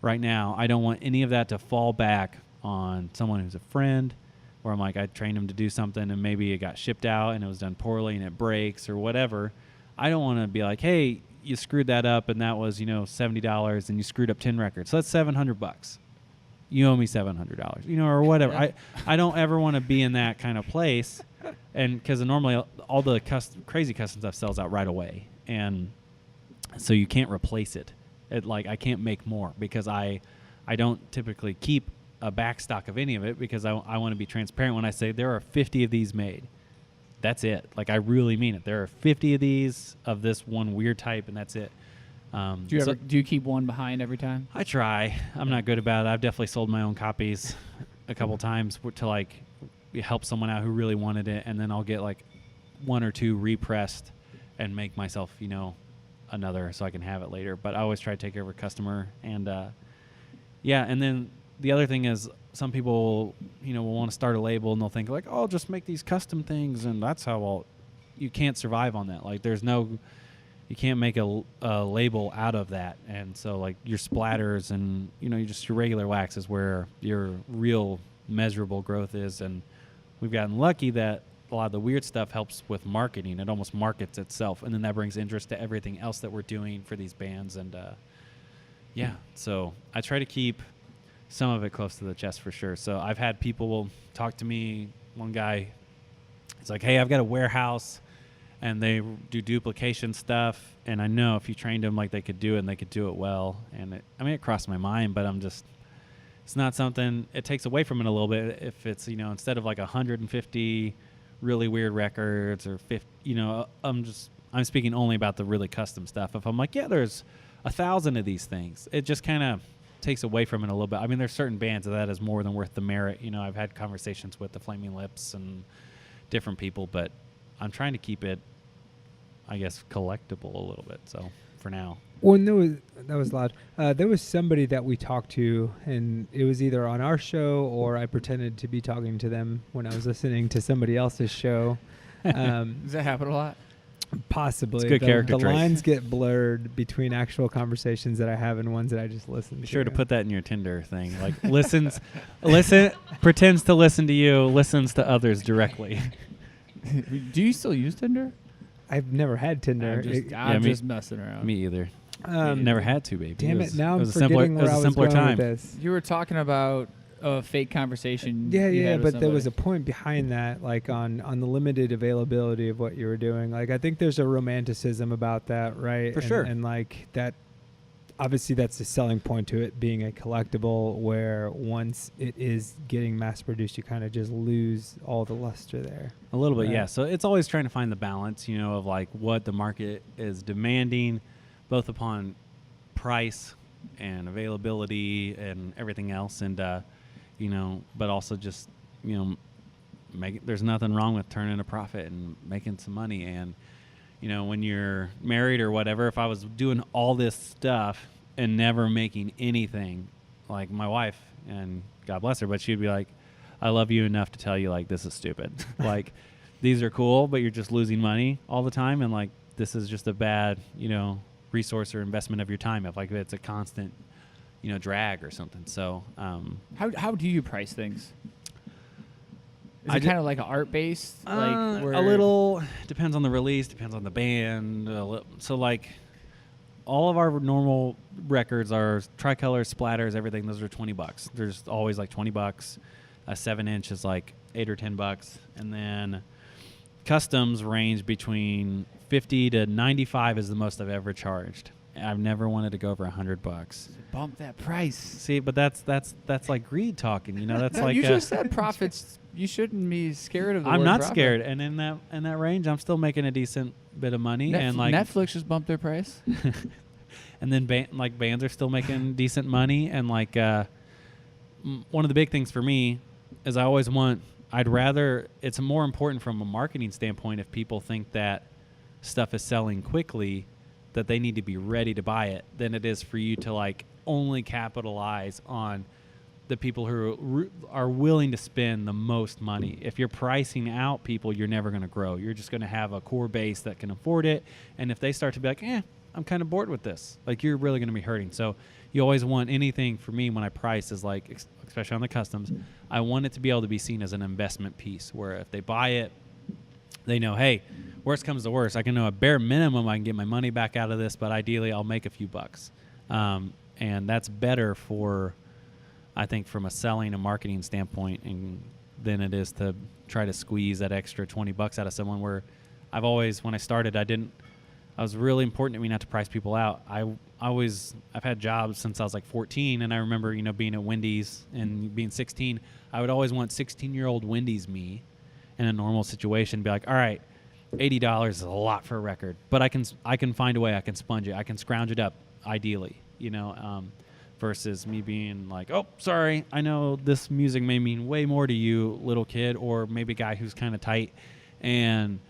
any of that to fall back on someone who's a friend, where I'm like, I trained him to do something and maybe it got shipped out and it was done poorly and it breaks or whatever. I don't want to be like, hey, you screwed that up and that was, $70 and you screwed up 10 records. So that's $700. You owe me $700, or whatever. Yeah. I don't ever want to be in that kind of place. And because normally all the crazy custom stuff sells out right away. And so you can't replace it. I can't make more, because I don't typically keep a back stock of any of it, because I want to be transparent when I say there are 50 of these made. That's it. Like, I really mean it. There are 50 of these of this one weird type, and that's it. Do you keep one behind every time? I try. I'm not good about it. I've definitely sold my own copies a couple times to like help someone out who really wanted it, and then I'll get like 1 or 2 repressed and make myself, another so I can have it later. But I always try to take care of a customer, and and then the other thing is, some people, will want to start a label and they'll think like, oh, just make these custom things and that's how you can't survive on that. Like, you can't make a label out of that. And so like your splatters and, just your regular wax is where your real measurable growth is. And we've gotten lucky that a lot of the weird stuff helps with marketing. It almost markets itself, and then that brings interest to everything else that we're doing for these bands. And so I try to keep some of it close to the chest for sure. So I've had people will talk to me. One guy, it's like, hey, I've got a warehouse, and they do duplication stuff, and I know if you trained them like they could do it, and they could do it well. And it crossed my mind, but it's not something, it takes away from it a little bit if it's, instead of like 150 really weird records or 50, I'm speaking only about the really custom stuff. If I'm like, yeah, there's 1,000 of these things, it just kind of takes away from it a little bit. I mean, there's certain bands that is more than worth the merit. I've had conversations with the Flaming Lips and different people, but I'm trying to keep it, I guess, collectible a little bit. So for now. Well, no, that was loud. There was somebody that we talked to, and it was either on our show or I pretended to be talking to them when I was listening to somebody else's show. Does that happen a lot? Possibly. It's good character the trait. lines get blurred between actual conversations that I have and ones that I just listen to. Be sure to put that in your Tinder thing. Like pretends to listen to you, listens to others directly. Do you still use Tinder? I've never had Tinder. I'm just messing around. Me either. Never had to, baby. Damn it! Now it I'm was forgetting where I was simpler going time. with this. You were talking about a fake conversation. Yeah, but there was a point behind that, like on the limited availability of what you were doing. Like I think there's a romanticism about that, right? For sure. And like that, obviously that's the selling point to it being a collectible, where once it is getting mass produced, you kind of just lose all the luster there. A little bit, right? yeah. So it's always trying to find the balance, of like what the market is demanding, both upon price and availability and everything else, and but also just there's nothing wrong with turning a profit and making some money. And when you're married or whatever, if I was doing all this stuff and never making anything, like my wife, and God bless her, but she'd be like, I love you enough to tell you, like, this is stupid. Like, these are cool, but you're just losing money all the time, and like this is just a bad resource or investment of your time if like it's a constant drag or something. So how do you price things? Is it kind of like an art based? A little depends on the release, depends on the band. So like all of our normal records are tricolor, splatters, everything. Those are $20. There's always like $20. A 7-inch is like $8 or $10, and then customs range between $50 to $95 is the most I've ever charged. I've never wanted to go over $100. Bump that price. See, but that's like greed talking. That's like you just said profits. You shouldn't be scared of the I'm word not profit. scared, and in that range, I'm still making a decent bit of money. And like Netflix just bumped their price. And then bands are still making decent money. And like one of the big things for me is it's more important from a marketing standpoint if people think that stuff is selling quickly, that they need to be ready to buy it, than it is for you to like only capitalize on the people who are willing to spend the most money. If you're pricing out people, you're never going to grow. You're just going to have a core base that can afford it. And if they start to be like, I'm kind of bored with this, like you're really going to be hurting. So you always want anything for me when I price is like, especially on the customs, I want it to be able to be seen as an investment piece where if they buy it, they know, hey, worst comes to worst, I can know a bare minimum I can get my money back out of this, but ideally I'll make a few bucks. And that's better for, I think, from a selling and marketing standpoint than it is to try to squeeze that extra $20 out of someone where I've always, when I started, I was really important to me not to price people out. I've had jobs since I was like 14, and I remember, being at Wendy's and being 16, I would always want 16-year-old Wendy's me in a normal situation, be like, all right, $80 is a lot for a record, but I can find a way, I can sponge it, I can scrounge it up, ideally, versus me being like, oh, sorry, I know this music may mean way more to you, little kid, or maybe a guy who's kind of tight and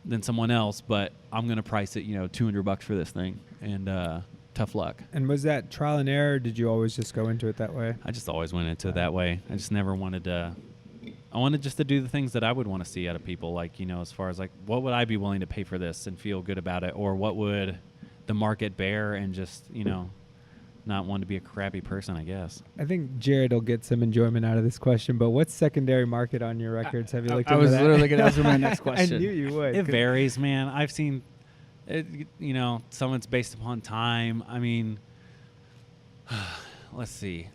than someone else, but I'm going to price it, $200 for this thing, and tough luck. And was that trial and error? Did you always just go into it that way? I just always went into it that way. I just never wanted to. I wanted just to do the things that I would want to see out of people, like, as far as like, what would I be willing to pay for this and feel good about it, or what would the market bear, and just, not want to be a crappy person, I guess. I think Jared will get some enjoyment out of this question, but what's secondary market on your records? Have you looked into that? I was literally going to answer my next question. I knew you would. It varies, man. I've seen, it, some it's based upon time. I mean, let's see.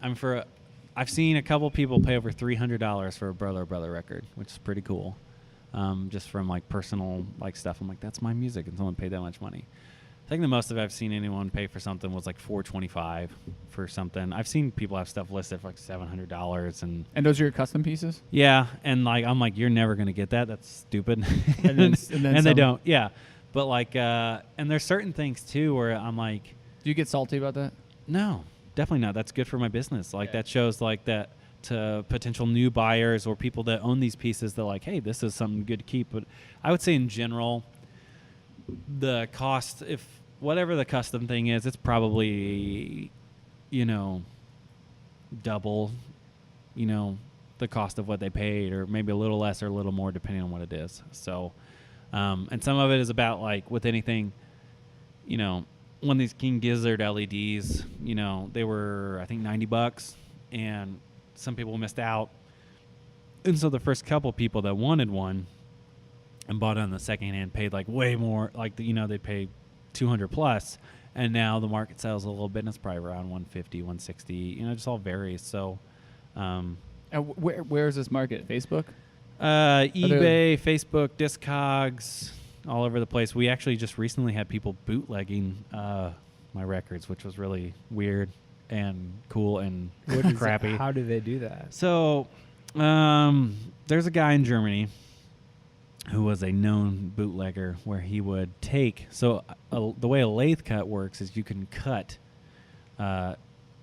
I've seen a couple people pay over $300 for a Brother record, which is pretty cool. Just from like personal like stuff. I'm like, that's my music, and someone paid that much money. I think the most I've seen anyone pay for something was like $425 for something. I've seen people have stuff listed for like $700 and those are your custom pieces? Yeah, and like I'm like, you're never gonna get that. That's stupid. and they don't. Yeah, but like, and there's certain things too where I'm like, do you get salty about that? No, definitely not. That's good for my business. Like Yeah. that shows like that to potential new buyers or people that own these pieces. They're like, hey, this is something good to keep. But I would say in general, the cost, if whatever the custom thing is, it's probably, double, the cost of what they paid, or maybe a little less or a little more depending on what it is. So, and some of it is about like with anything, when these King Gizzard LEDs, they were, I think, $90, and some people missed out. And so the first couple people that wanted one and bought it on the second hand paid like way more, like they paid $200 plus, and now the market sells a little bit, and it's probably around $150, $160. It just all varies. So, And where is this market? Facebook? eBay, Facebook, Discogs, all over the place. We actually just recently had people bootlegging my records, which was really weird and cool and crappy. How do they do that? So, there's a guy in Germany who was a known bootlegger where he would take, the way a lathe cut works is you can cut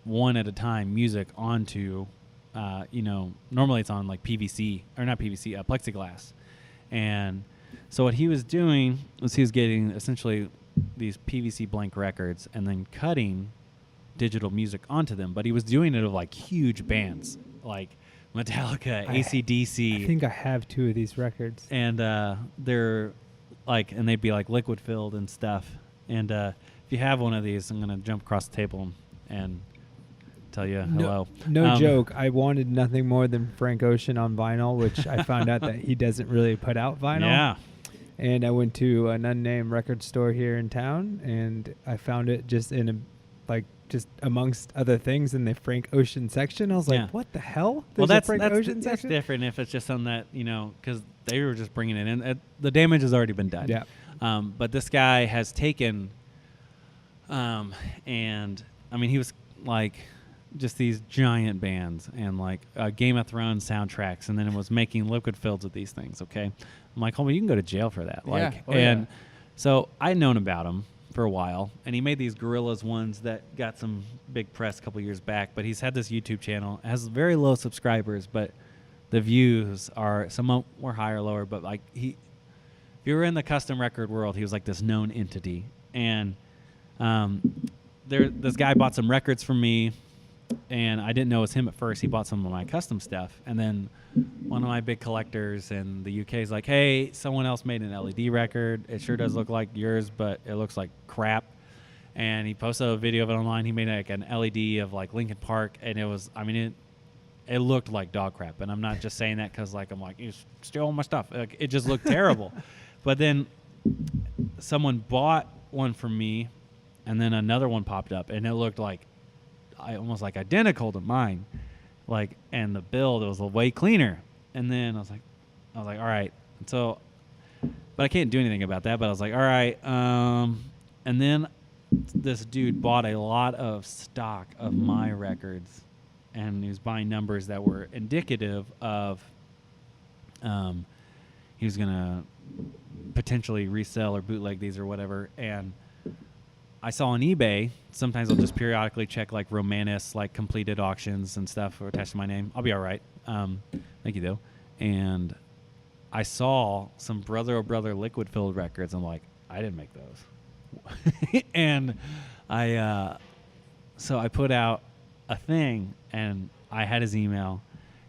one at a time music onto, normally it's on like PVC, or not PVC, plexiglass. And so what he was doing was he was getting essentially these PVC blank records and then cutting digital music onto them. But he was doing it of like huge bands, like Metallica, AC/DC. I think I have 2 of these records. And they're like, and they'd be like liquid filled and stuff. And if you have one of these, I'm going to jump across the table and tell you hello. No joke. I wanted nothing more than Frank Ocean on vinyl, which I found out that he doesn't really put out vinyl. Yeah. And I went to an unnamed record store here in town, and I found it just just amongst other things in the Frank Ocean section. I was like, what the hell? There's a Frank Ocean that's section? different if it's just on that, because they were just bringing it in. The damage has already been done. Yeah. But this guy has taken, and I mean, he was like just these giant bands and like Game of Thrones soundtracks, and then it was making liquid fills of these things. Okay. I'm like, homie, you can go to jail for that. Like, so I'd known about him for a while, and he made these Gorillaz ones that got some big press a couple years back, but he's had this YouTube channel. It has very low subscribers, but the views are, some were higher, lower, but like if you were in the custom record world, he was like this known entity. And this guy bought some records from me, and I didn't know it was him at first. He bought some of my custom stuff, and then one of my big collectors in the UK is like, hey, someone else made an LED record. It sure does look like yours, but it looks like crap. And he posted a video of it online. He made like an LED of like Linkin Park, and it was, I mean, it looked like dog crap. And I'm not just saying that because like I'm like, you steal all my stuff. Like, it just looked terrible. But then someone bought one from me, and then another one popped up, and it looked like almost like identical to mine. Like, and the build, it was way cleaner. And then I was like, all right. And so, but I can't do anything about that. But I was like, all right. And then this dude bought a lot of stock of my records, and he was buying numbers that were indicative of he was gonna potentially resell or bootleg these or whatever. And I saw on eBay, sometimes I'll just periodically check like Romanus, like completed auctions and stuff attached to my name. I'll be all right. Thank you though. And I saw some Brother Oh Brother liquid filled records. I'm like, I didn't make those. And so I put out a thing, and I had his email.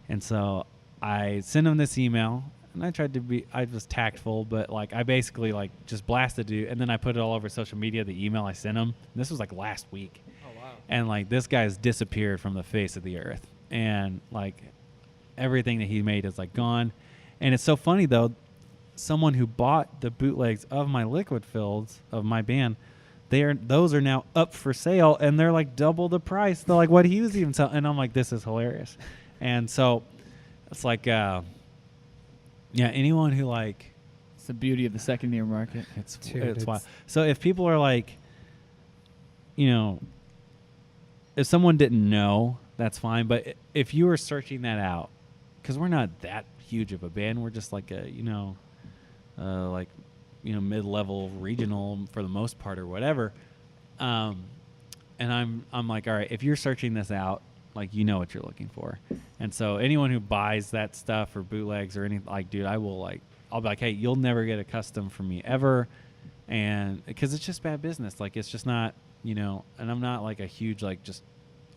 And so I sent him this email, and I was tactful, but like I basically like just blasted it, and then I put it all over social media, the email I sent him. And this was like last week. Oh, wow. And like this guy's disappeared from the face of the earth, and like everything that he made is like gone. And it's so funny though, someone who bought the bootlegs of my liquid fills of my band, those are now up for sale, and they're like double the price. They're like what he was even selling, and I'm like, this is hilarious. And so it's like, anyone who like, it's the beauty of the secondary market. It's wild. So if people are like, if someone didn't know, that's fine. But if you were searching that out, because we're not that huge of a band, we're just like a, mid-level regional for the most part or whatever. And I'm like, all right, if you're searching this out, like, you know what you're looking for. And so anyone who buys that stuff or bootlegs or anything, like, dude, I'll be like, hey, you'll never get a custom from me ever. And because it's just bad business. Like, it's just not, and I'm not like a huge, like, just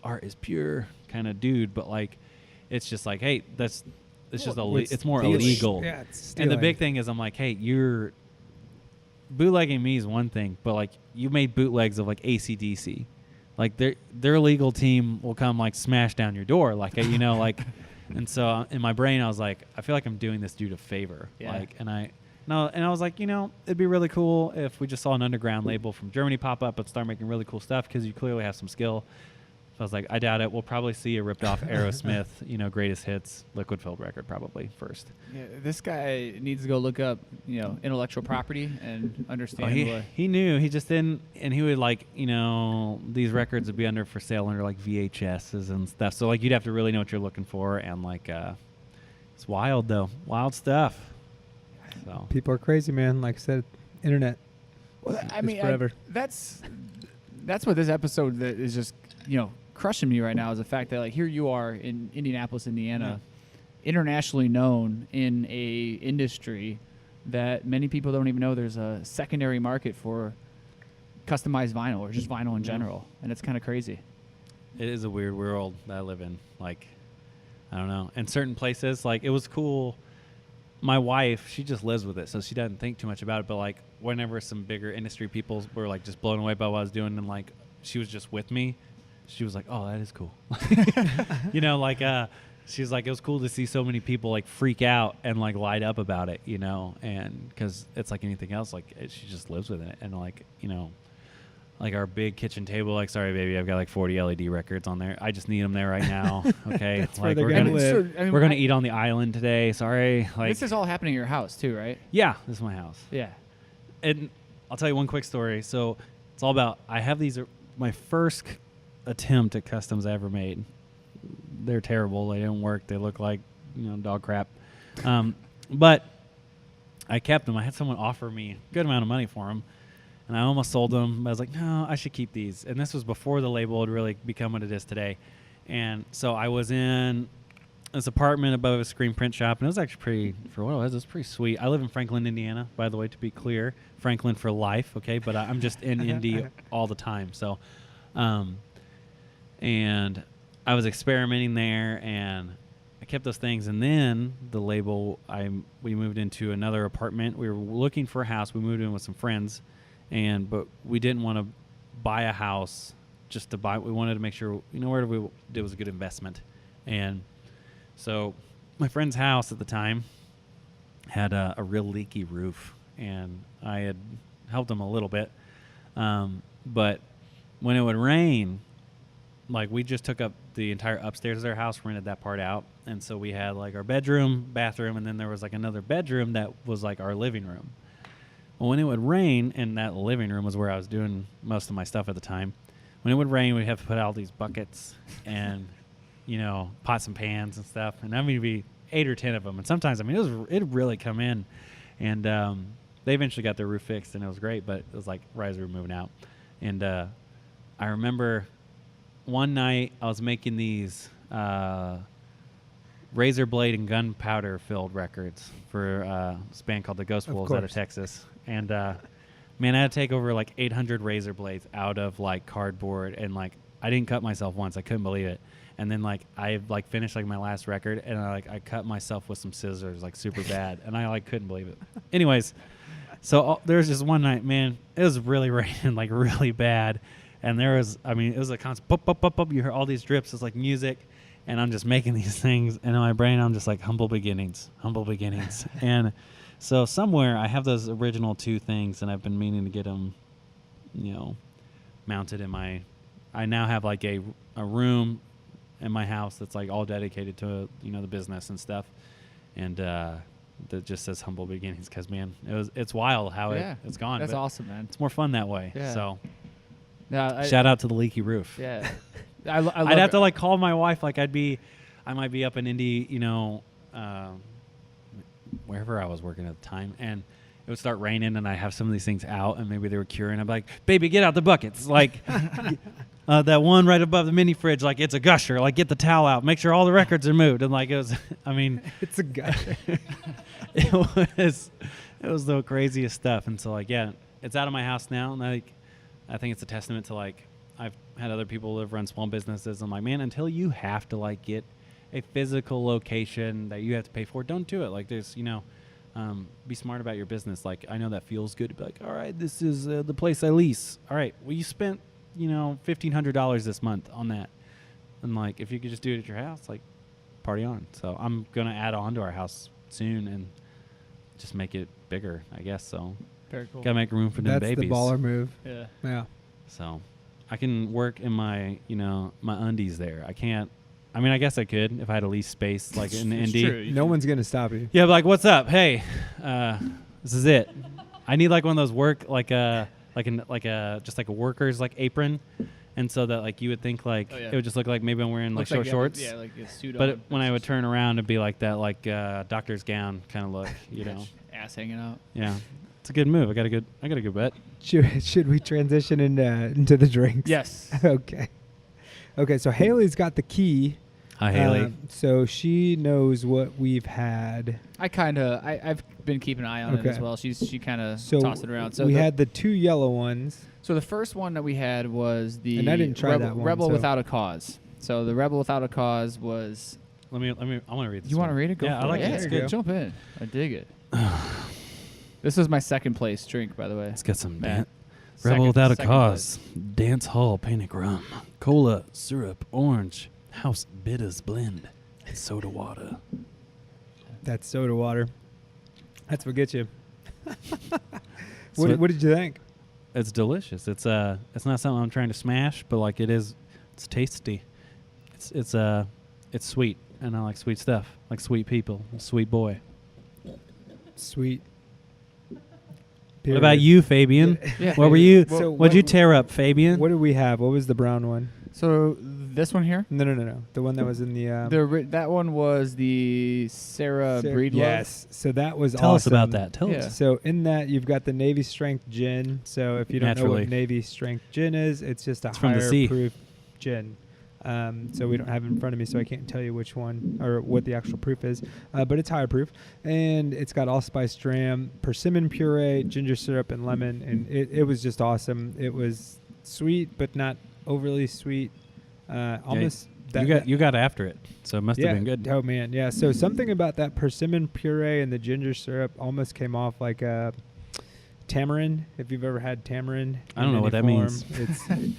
art is pure kind of dude, but like, it's just like, hey, it's more illegal. Yeah, it's stealing. And the big thing is I'm like, hey, you're bootlegging me is one thing, but like you made bootlegs of like AC/DC. Like their legal team will come like smash down your door. Like, like, and so in my brain, I was like, I feel like I'm doing this dude a favor. Yeah. Like, and I was like, it'd be really cool if we just saw an underground label from Germany pop up and start making really cool stuff because you clearly have some skill. So I was like, I doubt it. We'll probably see a ripped off Aerosmith, greatest hits, liquid filled record probably first. Yeah, this guy needs to go look up, intellectual property and understand. He knew. He just didn't. And he would like, these records would be for sale under like VHSs and stuff. So like you'd have to really know what you're looking for. And like, it's wild though. Wild stuff. So people are crazy, man. Like I said, internet. Well, I mean, forever. That's what this episode that is just, crushing me right now is the fact that like here you are in Indianapolis, Indiana, internationally known in a industry that many people don't even know there's a secondary market for customized vinyl or just vinyl in general, and it's kind of crazy. It is a weird world that I live in. Like, I don't know. In certain places, like it was cool. My wife, she just lives with it, so she doesn't think too much about it. But like whenever some bigger industry people were like just blown away by what I was doing, and like she was just with me, she was like, "Oh, that is cool." She was like, it was cool to see so many people like freak out and like light up about it, and because it's like anything else, like she just lives with it, and like like our big kitchen table, like, sorry baby, I've got like 40 LED records on there. I just need them there right now. Okay, like we're gonna eat on the island today. Sorry, like this is all happening at your house too, right? Yeah, this is my house. Yeah, and I'll tell you one quick story. So it's all about I have these my first attempt at customs I ever made. They're terrible. They didn't work. They look like dog crap. But I kept them. I had someone offer me a good amount of money for them, and I almost sold them. I was like, no, I should keep these. And this was before the label had really become what it is today. And so I was in this apartment above a screen print shop, and it was actually pretty, for what it was pretty sweet. I live in Franklin, Indiana, by the way, to be clear. Franklin for life, okay? But I'm just in Indy all the time. So, and I was experimenting there, and I kept those things. And then the label, we moved into another apartment. We were looking for a house. We moved in with some friends, but we didn't want to buy a house just to buy. We wanted to make sure, where it was a good investment. And so my friend's house at the time had a real leaky roof, and I had helped him a little bit. But when it would rain, like we just took up the entire upstairs of their house, rented that part out. And so we had like our bedroom, bathroom, and then there was like another bedroom that was like our living room. Well, when it would rain, and that living room was where I was doing most of my stuff at the time, when it would rain, we'd have to put out these buckets and, pots and pans and stuff. And I mean, it'd be 8 or 10 of them. And sometimes, it'd really come in. And they eventually got their roof fixed, and it was great, but it was like right as we were moving out. And I remember one night I was making these razor blade and gunpowder filled records for this band called the Ghost Wolves out of Texas. And man, I had to take over like 800 razor blades out of like cardboard, and like I didn't cut myself once. I couldn't believe it. And then like I like finished like my last record, and I cut myself with some scissors like super bad, and I like couldn't believe it. Anyways, so there was just one night, man, it was really raining like really bad. And there was, I mean, it was a constant pop, pop, pop, pop. You hear all these drips. It's like music. And I'm just making these things. And in my brain, I'm just like, humble beginnings. And so somewhere I have those original 2 things, and I've been meaning to get them, mounted in my, I now have like a room in my house that's like all dedicated to, the business and stuff. And that just says humble beginnings because, man, it's wild how it's gone. That's awesome, man. It's more fun that way. Yeah. So shout out to the leaky roof. Yeah. I'd have to like call my wife. Like I might be up in Indy, wherever I was working at the time, and it would start raining, and I have some of these things out, and maybe they were curing. I'm like, baby, get out the buckets. Like that one right above the mini fridge, like it's a gusher. Like get the towel out. Make sure all the records are moved. And like it was, I mean, it's a gusher. it was the craziest stuff. And so like, yeah, it's out of my house now, and like I think it's a testament to like I've had other people that run small businesses. I'm like, man, until you have to like get a physical location that you have to pay for, don't do it. Like there's, be smart about your business. Like I know that feels good to be like, all right, this is the place I lease. All right, well you spent, $1,500 this month on that. And like, if you could just do it at your house, like party on. So I'm going to add on to our house soon and just make it bigger, I guess. So very cool. Got to make room for them babies. That's the baller move. Yeah. So I can work in my, my undies there. I can't. I mean, I guess I could if I had a lease space like in Indy. True. No one's gonna stop you. Yeah, but like, what's up? Hey, this is it. I need like one of those work just like a worker's like apron, and so that like you would think like it would just look like maybe I'm wearing like short shorts. Yeah, like a suit. But when I would turn around, it'd be like that like doctor's gown kind of look, ass hanging out. Yeah. It's a good move. I got a good bet. Should we transition into the drinks? Yes. Okay. So Haley's got the key. Hi, Haley. So she knows what we've had. I've been keeping an eye on it as well. She kind of tossed it around. So we had the 2 yellow ones. So the first one that we had was the and I didn't try that one, Rebel Without a Cause. So the Rebel Without a Cause was. I want to read this. You want to read it? Go yeah, for I like it. it. Yeah, It's good. good. Jump in. I dig it. This was my second place drink, by the way. Let's get some Rebel Without a Cause. Dance Hall Panic Rum. Cola, syrup, orange. House Bitters blend. Soda water. That's soda water. That's what gets you. What did you think? It's delicious. It's not something I'm trying to smash, but like it's tasty. It's sweet, and I like sweet stuff. Like sweet people. I'm a sweet boy. Sweet. What about you, Fabian? Yeah. What were you? So what'd you tear up, Fabian? What did we have? What was the brown one? So this one here? No. The one that was in the. That one was the Sarah Breedlove. Yes. So that was Tell awesome. us about that. Tell us. So in that you've got the Navy Strength Gin. So if you don't know what Navy Strength Gin is, it's just a higher proof gin. So we don't have it in front of me, so I can't tell you which one or what the actual proof is. But it's higher proof, and it's got allspice dram, persimmon puree, ginger syrup, and lemon, and it was just awesome. It was sweet, but not overly sweet. Almost. You got after it, so it must have been good. Oh man, yeah. So something about that persimmon puree and the ginger syrup almost came off like a tamarind. If you've ever had tamarind, I don't know what that means.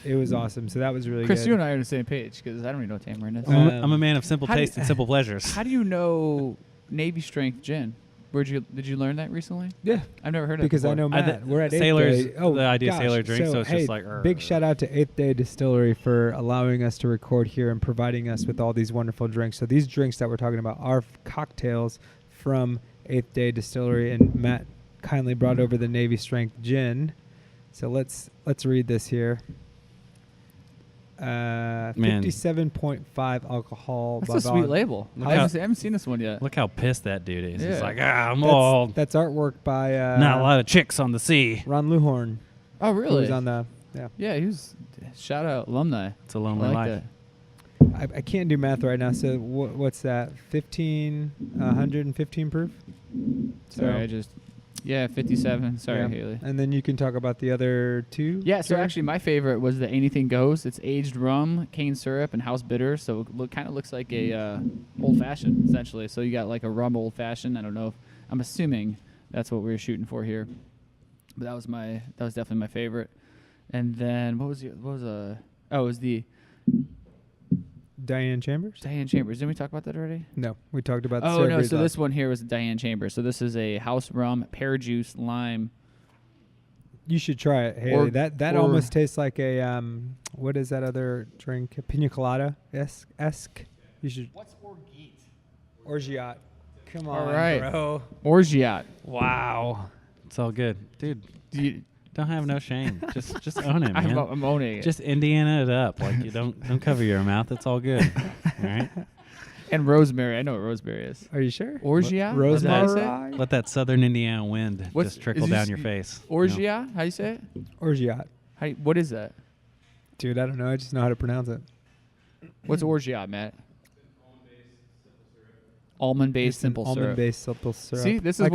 It was awesome. So that was really Chris, good. you and I are on the same page because I don't even know what tamarind is. I'm a man of simple taste and simple pleasures. How do you know Navy Strength Gin? Did you learn that recently? Yeah, I've never heard of it because before. I know Matt. We're at Sailors. 8th Day. Oh, the idea gosh. of Sailor drink, so it's hey, just like big shout out to 8th Day Distillery for allowing us to record here and providing us with all these wonderful drinks. So these drinks that we're talking about are cocktails from 8th Day Distillery, and Matt kindly brought over the Navy Strength Gin. So let's read this here. 57.5 alcohol. That's a sweet label. I haven't seen this one yet. Look how pissed that dude is. Yeah. He's like, I'm old. That's artwork by not a lot of chicks on the sea. Ron Luhorn. Oh, really? Who was on the Yeah, he was. Shout out alumni. It's a lonely life. I can't do math right now. So what's that? 115 proof. Sorry, 57. Sorry, Haley. And then you can talk about the other two. Yeah, so actually my favorite was the Anything Goes. It's aged rum, cane syrup, and house bitters. So it kind of looks like a old-fashioned, essentially. So you got like a rum old-fashioned. I don't know. I'm assuming that's what we were shooting for here. But that was definitely my favorite. And then it was the Diane Chambers? Diane Chambers. Didn't we talk about that already? No, we talked about. Oh no! So this one here was Diane Chambers. So this is a house rum, pear juice, lime. You should try it, Haley. That almost tastes like a what is that other drink? A pina colada esque. You should. What's orgeat? Orgeat. Come on, all right, bro. Orgeat. Wow. It's all good, dude. Don't have no shame. Just own it, man. I'm owning it. Just Indiana it up. Like you don't cover your mouth. It's all good. All right. And rosemary. I know what rosemary is. Are you sure? Orgeat. Rosemary. Let that southern Indiana wind just trickle down your face. Orgeat. You know? How you say it? Orgeat. What is that? Dude, I don't know. I just know how to pronounce it. What's orgeat, Matt? Almond-based simple syrup. Almond-based simple syrup. See, this is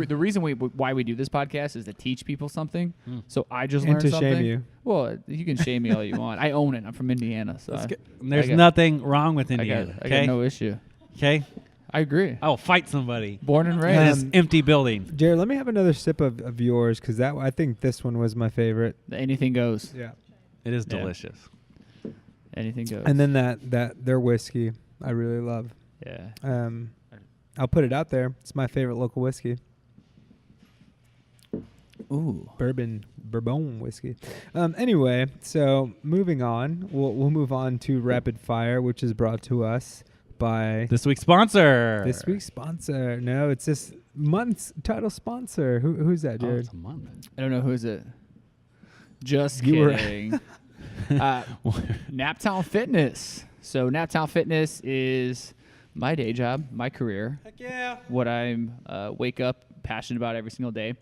the reason why we do this podcast is to teach people something. So I just learned something. And to shame you. Well, you can shame me all you want. I own it. I'm from Indiana, so there's nothing wrong with Indiana. I got no issue. Okay. I agree. I will fight somebody. Born and In raised. this empty building. Jared, let me have another sip of yours because I think this one was my favorite. Anything goes. Yeah. It is delicious. Anything goes. And then that their whiskey I really love. Yeah. I'll put it out there. It's my favorite local whiskey. Ooh. Bourbon whiskey. Anyway, so moving on, we'll move on to Rapid Fire, which is brought to us by this week's sponsor. No, it's this month's title sponsor. Who's that, Jared? It's a month. I don't know who's it. Just You kidding. Naptown Fitness. So Naptown Fitness is my day job, my career. Heck yeah. What I'm wake up passionate about every single day.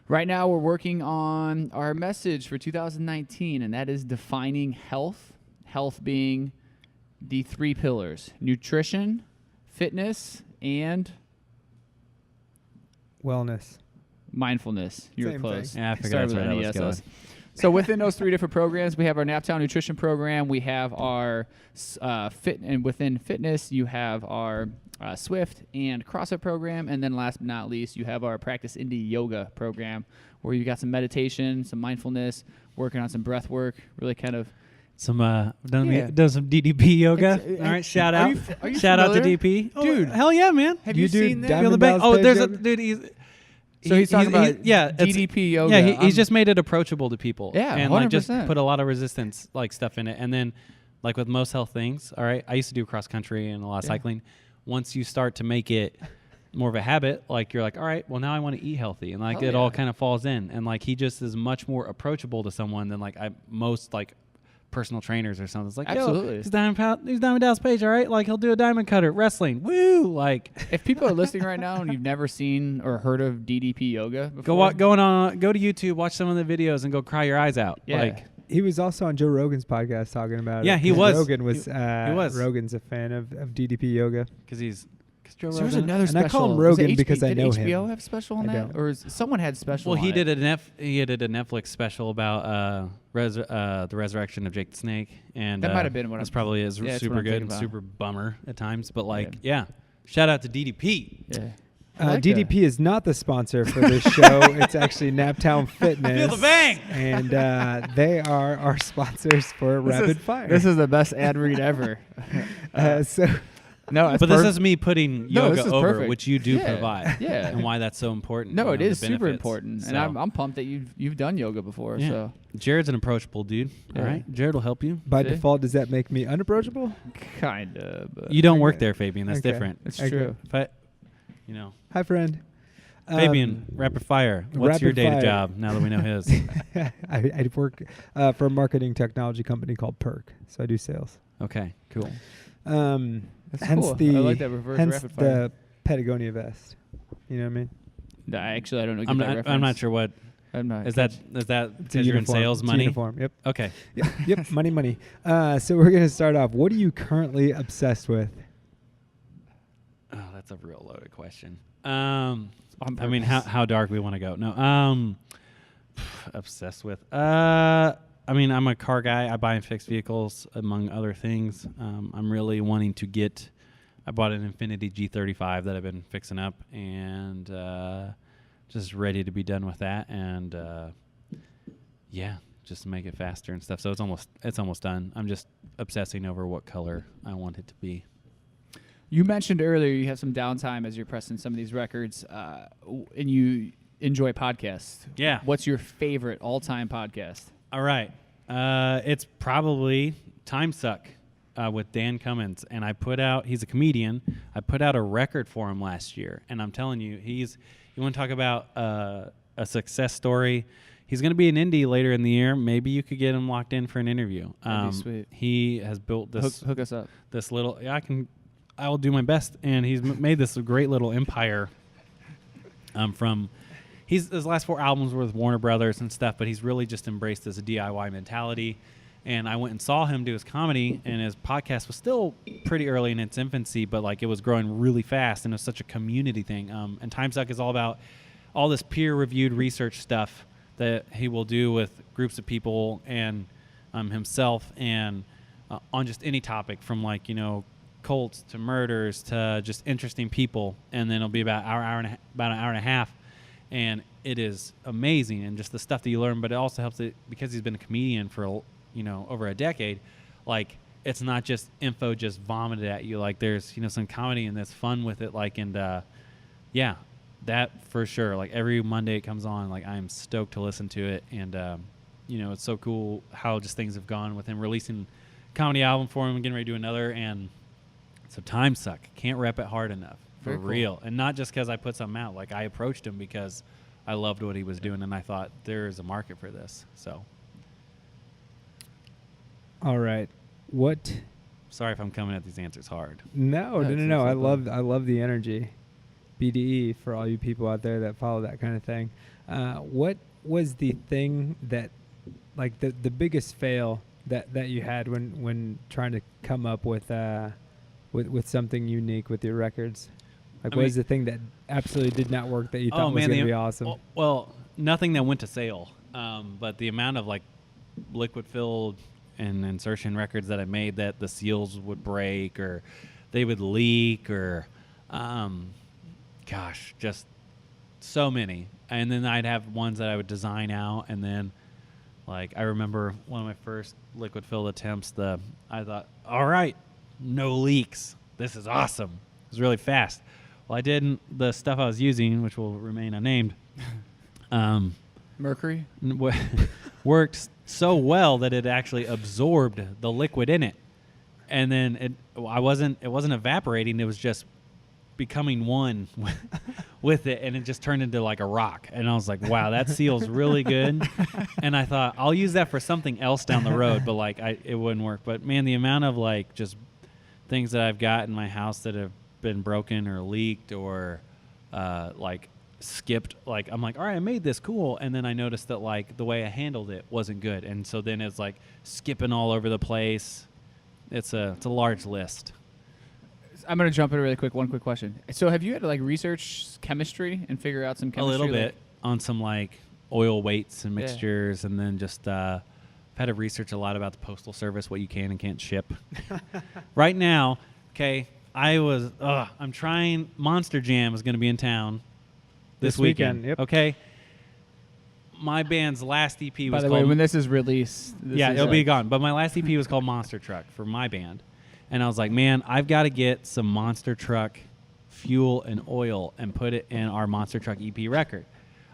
Right now we're working on our message for 2019, and that is defining health. Health being the 3 pillars: nutrition, fitness, and wellness. Mindfulness. You were Same close. thing. Yeah, I figured that's where that was going. So within those 3 different programs, we have our Naptown Nutrition program. We have our and within fitness, you have our Swift and CrossFit program, and then last but not least, you have our Practice Indie Yoga program, where you got some meditation, some mindfulness, working on some breath work, really kind of done some DDP yoga. All right, shout out to DP, dude. Hell yeah, man. Have you seen that? Diamond Dallas There's yoga? a dude. So he's talking about DDP yoga. Yeah, he's just made it approachable to people. Yeah, and 100%. like just put a lot of resistance stuff in it. And then like with most health things, all right, I used to do cross country and a lot of cycling. Once you start to make it more of a habit, like you're like, all right, well now I want to eat healthy, and like it all kind of falls in. And like he just is much more approachable to someone than like most like personal trainers or something. It's like, absolutely, he's Diamond Dallas Page, all right, like he'll do a diamond cutter, wrestling, woo, like. If people are listening right now and you've never seen or heard of DDP yoga before, go to YouTube, watch some of the videos, and go cry your eyes out. Yeah. Like He was also on Joe Rogan's podcast talking about it. Yeah, he was. Rogan was. He was. Rogan's a fan of DDP yoga. because Joe So there's Rogan. another special. And I call him Was it Rogan because I know did HBO him. have special on I that, don't. or someone had special? Well, on he it? did a Netflix special about the resurrection of Jake the Snake, and That might have been what that's I'm- probably is yeah, that's super what I'm good thinking and about. super bummer at times, but like shout out to DDP. Yeah. I like DDP is not the sponsor for this show. It's actually Naptown Fitness. I feel the bang. And they are our sponsors for Rapid Fire. This is the best ad read ever. No, But this is me putting yoga this is over, perfect. which you do Yeah, provide, yeah. and why that's so important. No, it the is super benefits. important, and So, I'm pumped that you've done yoga before. yeah. So Jared's an approachable dude. All Yeah. right, Jared will help you. By See? default, does that make me unapproachable? kind of. But You don't work there, Fabian. That's Okay. different. It's Okay. true. But Hi, friend. Fabian, rapid fire. What's your rapid day to fire. job now that we know his? I work for a marketing technology company called Perk, so I do sales. Okay, cool. That's Hence cool. the I like that reverse hence rapid fire. the Patagonia vest. You know what I mean? No, actually, I don't know. I'm not sure what I'm not. is that It's because a you're in uniform. sales It's a money. uniform. Yep. Okay. Yep. Money. So we're gonna start off. What are you currently obsessed with? Oh, that's a real loaded question. I On mean, purpose. how dark we want to go? No. Obsessed with. I mean, I'm a car guy. I buy and fix vehicles, among other things. I'm really wanting to get. I bought an Infiniti G35 that I've been fixing up, and just ready to be done with that. And yeah, just make it faster and stuff. So it's almost done. I'm just obsessing over what color I want it to be. You mentioned earlier you have some downtime as you're pressing some of these records, and you enjoy podcasts. Yeah. What's your favorite all-time podcast? All right. It's probably Time Suck with Dan Cummins. And he's a comedian. I put out a record for him last year. And I'm telling you, you want to talk about a success story. He's going to be in Indy later in the year. Maybe you could get him locked in for an interview. That'd be sweet. He has built this. Hook us up. This little, I will do my best. And he's made this great little empire his last 4 albums were with Warner Brothers and stuff, but he's really just embraced this DIY mentality. And I went and saw him do his comedy, and his podcast was still pretty early in its infancy, but like it was growing really fast, and it was such a community thing. And Time Suck is all about all this peer-reviewed research stuff that he will do with groups of people and himself, and on just any topic from like, cults to murders to just interesting people. And then it'll be about an hour and a half. And it is amazing, and just the stuff that you learn, but it also helps it because he's been a comedian for, over a decade. Like, it's not just info just vomited at you. Like, there's, some comedy and that's fun with it. Like, and yeah, that for sure. Like, every Monday it comes on, like, I'm stoked to listen to it. And, it's so cool how just things have gone with him releasing a comedy album for him and getting ready to do another. And so Time Suck. Can't rep it hard enough. For real. And not just because I put something out. Like, I approached him because I loved what he was doing, and I thought there's a market for this. So. All right. What? Sorry if I'm coming at these answers hard. No. I love the energy. BDE for all you people out there that follow that kind of thing. What was the thing that, like, the biggest fail that you had when trying to come up with something unique with your records? Like, what is the thing that absolutely did not work that you thought was going to be awesome? Well, nothing that went to sale, but the amount of, like, liquid-filled and insertion records that I made that the seals would break or they would leak or, just so many. And then I'd have ones that I would design out, and then, like, I remember one of my first liquid-filled attempts, I thought, all right, no leaks. This is awesome. It was really fast. Well, I didn't. The stuff I was using, which will remain unnamed, Mercury, worked so well that it actually absorbed the liquid in it, and then it wasn't evaporating. It was just becoming one with it, and it just turned into like a rock. And I was like, wow, that seal's really good. And I thought I'll use that for something else down the road, but like it wouldn't work. But man, the amount of like just things that I've got in my house that have been broken or leaked or like skipped, like I'm like, all right, I made this cool, and then I noticed that like the way I handled it wasn't good, and so then it's like skipping all over the place. It's a large list. I'm gonna jump in really quick. One quick question. So have you had to like research chemistry and figure out some chemistry? A little bit on some like oil weights and mixtures, and then just I've had to research a lot about the Postal Service, what you can and can't ship. Right now, okay. I'm trying. Monster Jam is going to be in town this weekend. Yep. Okay. My band's last EP was By the called... way, when this is released... it'll be gone. But my last EP was called Monster Truck for my band. And I was like, man, I've got to get some Monster Truck fuel and oil and put it in our Monster Truck EP record.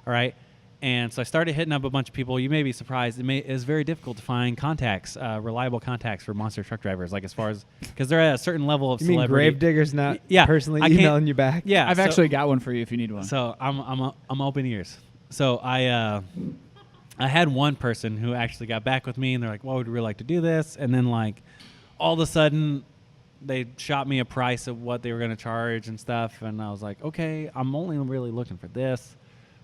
All right? And so I started hitting up a bunch of people. You may be surprised. It's very difficult to find contacts, reliable contacts for monster truck drivers, like as far as, because they're at a certain level of celebrity. You mean Gravedigger's not personally emailing you back? Yeah. I've actually got one for you if you need one. So I'm open ears. So I had one person who actually got back with me, and they're like, well, we'd really like to do this. And then like all of a sudden they shot me a price of what they were going to charge and stuff. And I was like, okay, I'm only really looking for this.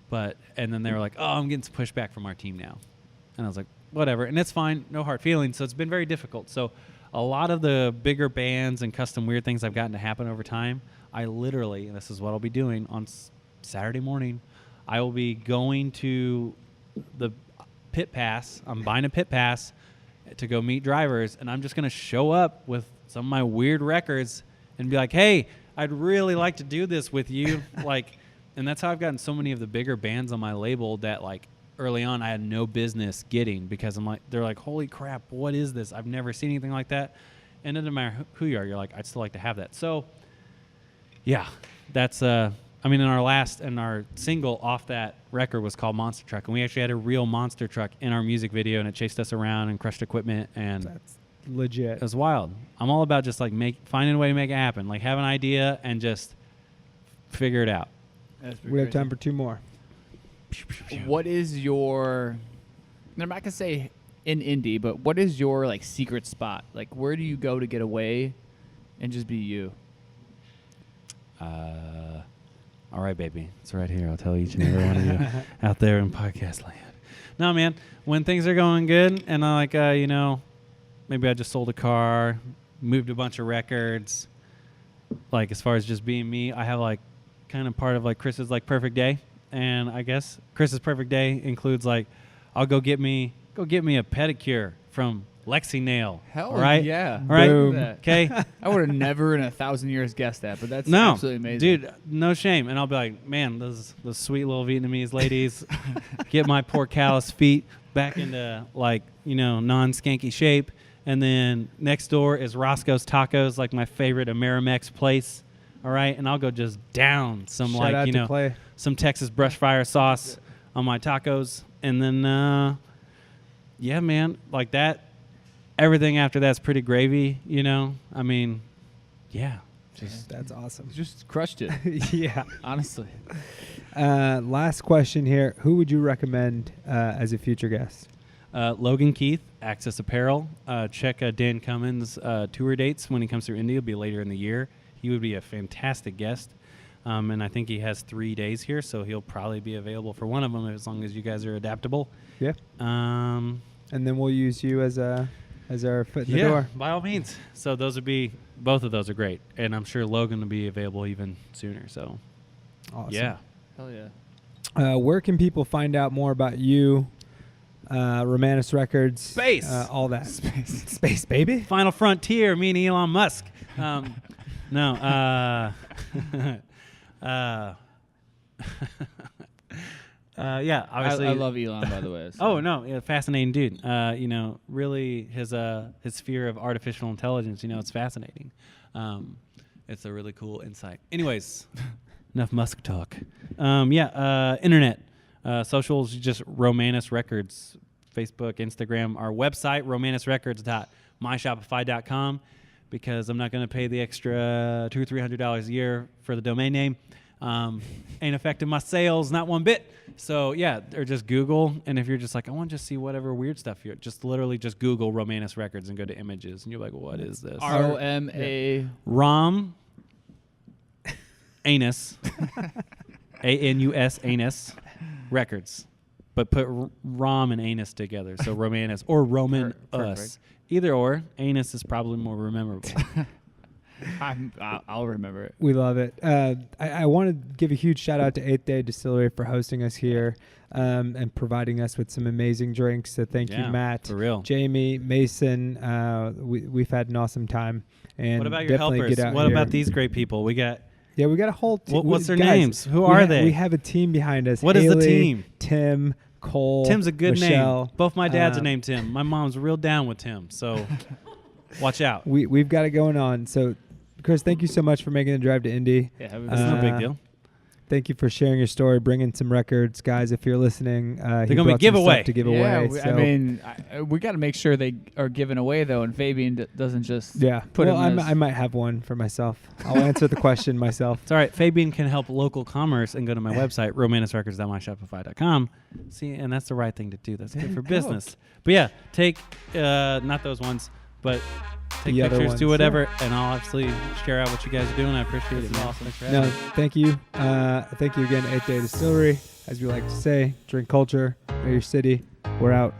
And then they were like, oh, I'm getting some pushback from our team now. And I was like, whatever. And it's fine. No hard feelings. So it's been very difficult. So a lot of the bigger bands and custom weird things I've gotten to happen over time, I literally, and this is what I'll be doing on Saturday morning, I will be going to the pit pass. I'm buying a pit pass to go meet drivers. And I'm just going to show up with some of my weird records and be like, hey, I'd really like to do this with you. And that's how I've gotten so many of the bigger bands on my label that, like, early on I had no business getting, because they're like, holy crap, what is this? I've never seen anything like that. And it doesn't matter who you are, you're like, I'd still like to have that. So yeah, that's and our single off that record was called Monster Truck, and we actually had a real monster truck in our music video, and it chased us around and crushed equipment, and that's legit. It was wild. I'm all about just like finding a way to make it happen, like have an idea and just figure it out. We have time for 2 more. What is your, I'm not gonna say in indie, but what is your like secret spot? Like, where do you go to get away and just be you? All right, baby, it's right here. I'll tell each and every one of you out there in podcast land. No, man, when things are going good and I like, maybe I just sold a car, moved a bunch of records. Like, as far as just being me, I have like kind of part of like Chris's like perfect day. And I guess Chris's perfect day includes like, I'll go get me a pedicure from Lexi Nail. Hell right? Yeah. Right? Okay. I would have never in 1,000 years guessed that, but that's absolutely amazing. Dude, no shame. And I'll be like, man, those sweet little Vietnamese ladies get my poor callous feet back into like, non-skanky shape. And then next door is Roscoe's Tacos, like my favorite Amerimex place. All right. And I'll go just down some Shout out to Clay. Some Texas brush fire sauce on my tacos. And then, yeah, man, like that. Everything after that's pretty gravy, I mean, yeah. That's awesome. Just crushed it. Yeah. Honestly. Last question here. Who would you recommend as a future guest? Logan Keith, Access Apparel. Check Dan Cummins' tour dates when he comes through India. It'll be later in the year. He would be a fantastic guest. And I think he has 3 days here, so he'll probably be available for one of them as long as you guys are adaptable. Yeah. And then we'll use you as our foot in the door. By all means. So both of those are great. And I'm sure Logan will be available even sooner. So, awesome. Yeah. Hell yeah. Where can people find out more about you, Romanus Records? Space. All that. Space, baby. Final frontier, me and Elon Musk. No. Yeah, obviously. I love Elon, by the way. So. Oh no, yeah, fascinating dude. Really his sphere of artificial intelligence. It's fascinating. It's a really cool insight. Anyways, enough Musk talk. Internet, socials, just Romanus Records, Facebook, Instagram, our website, romanusrecords.myshopify.com, because I'm not going to pay the extra $200 or $300 a year for the domain name. Ain't affecting my sales, not one bit. So yeah, or just Google, and if you're just like, I want to just see whatever weird stuff here, just literally just Google Romanus Records and go to images, and you're like, what is this? ROMA Rom Anus ANUS Anus Records, but put Rom and Anus together, so Romanus or Roman Us. Either or, Anus is probably more memorable. I'll remember it. We love it. I want to give a huge shout out to 8th Day Distillery for hosting us here and providing us with some amazing drinks. So thank you, Matt, for real. Jamie, Mason. We've had an awesome time. And what about your helpers? What about these great people? We got a whole team. What's their names? Who are they? We have a team behind us. What Haley, is the team? Tim, Cole, Tim's a good Michelle. name. Both my dads are named Tim. My mom's real down with Tim, so watch out. We've got it going on. So, Chris, thank you so much for making the drive to Indy. Yeah, it's no big deal. Thank you for sharing your story, bringing some records, guys. If you're listening, they're gonna be giveaway to give away. We got to make sure they are given away though, and Fabian doesn't just put them. I might have one for myself. I'll answer the question myself. It's all right. Fabian can help local commerce and go to my website, romanusrecords.myshopify.com. See, and that's the right thing to do. That's good for business. But yeah, take not those ones, but take the pictures, ones. do whatever, and I'll obviously share out what you guys are doing. I appreciate it. Awesome. Thank you. Thank you again, 8th Day Distillery. As we like to say, drink culture, know your city. We're out.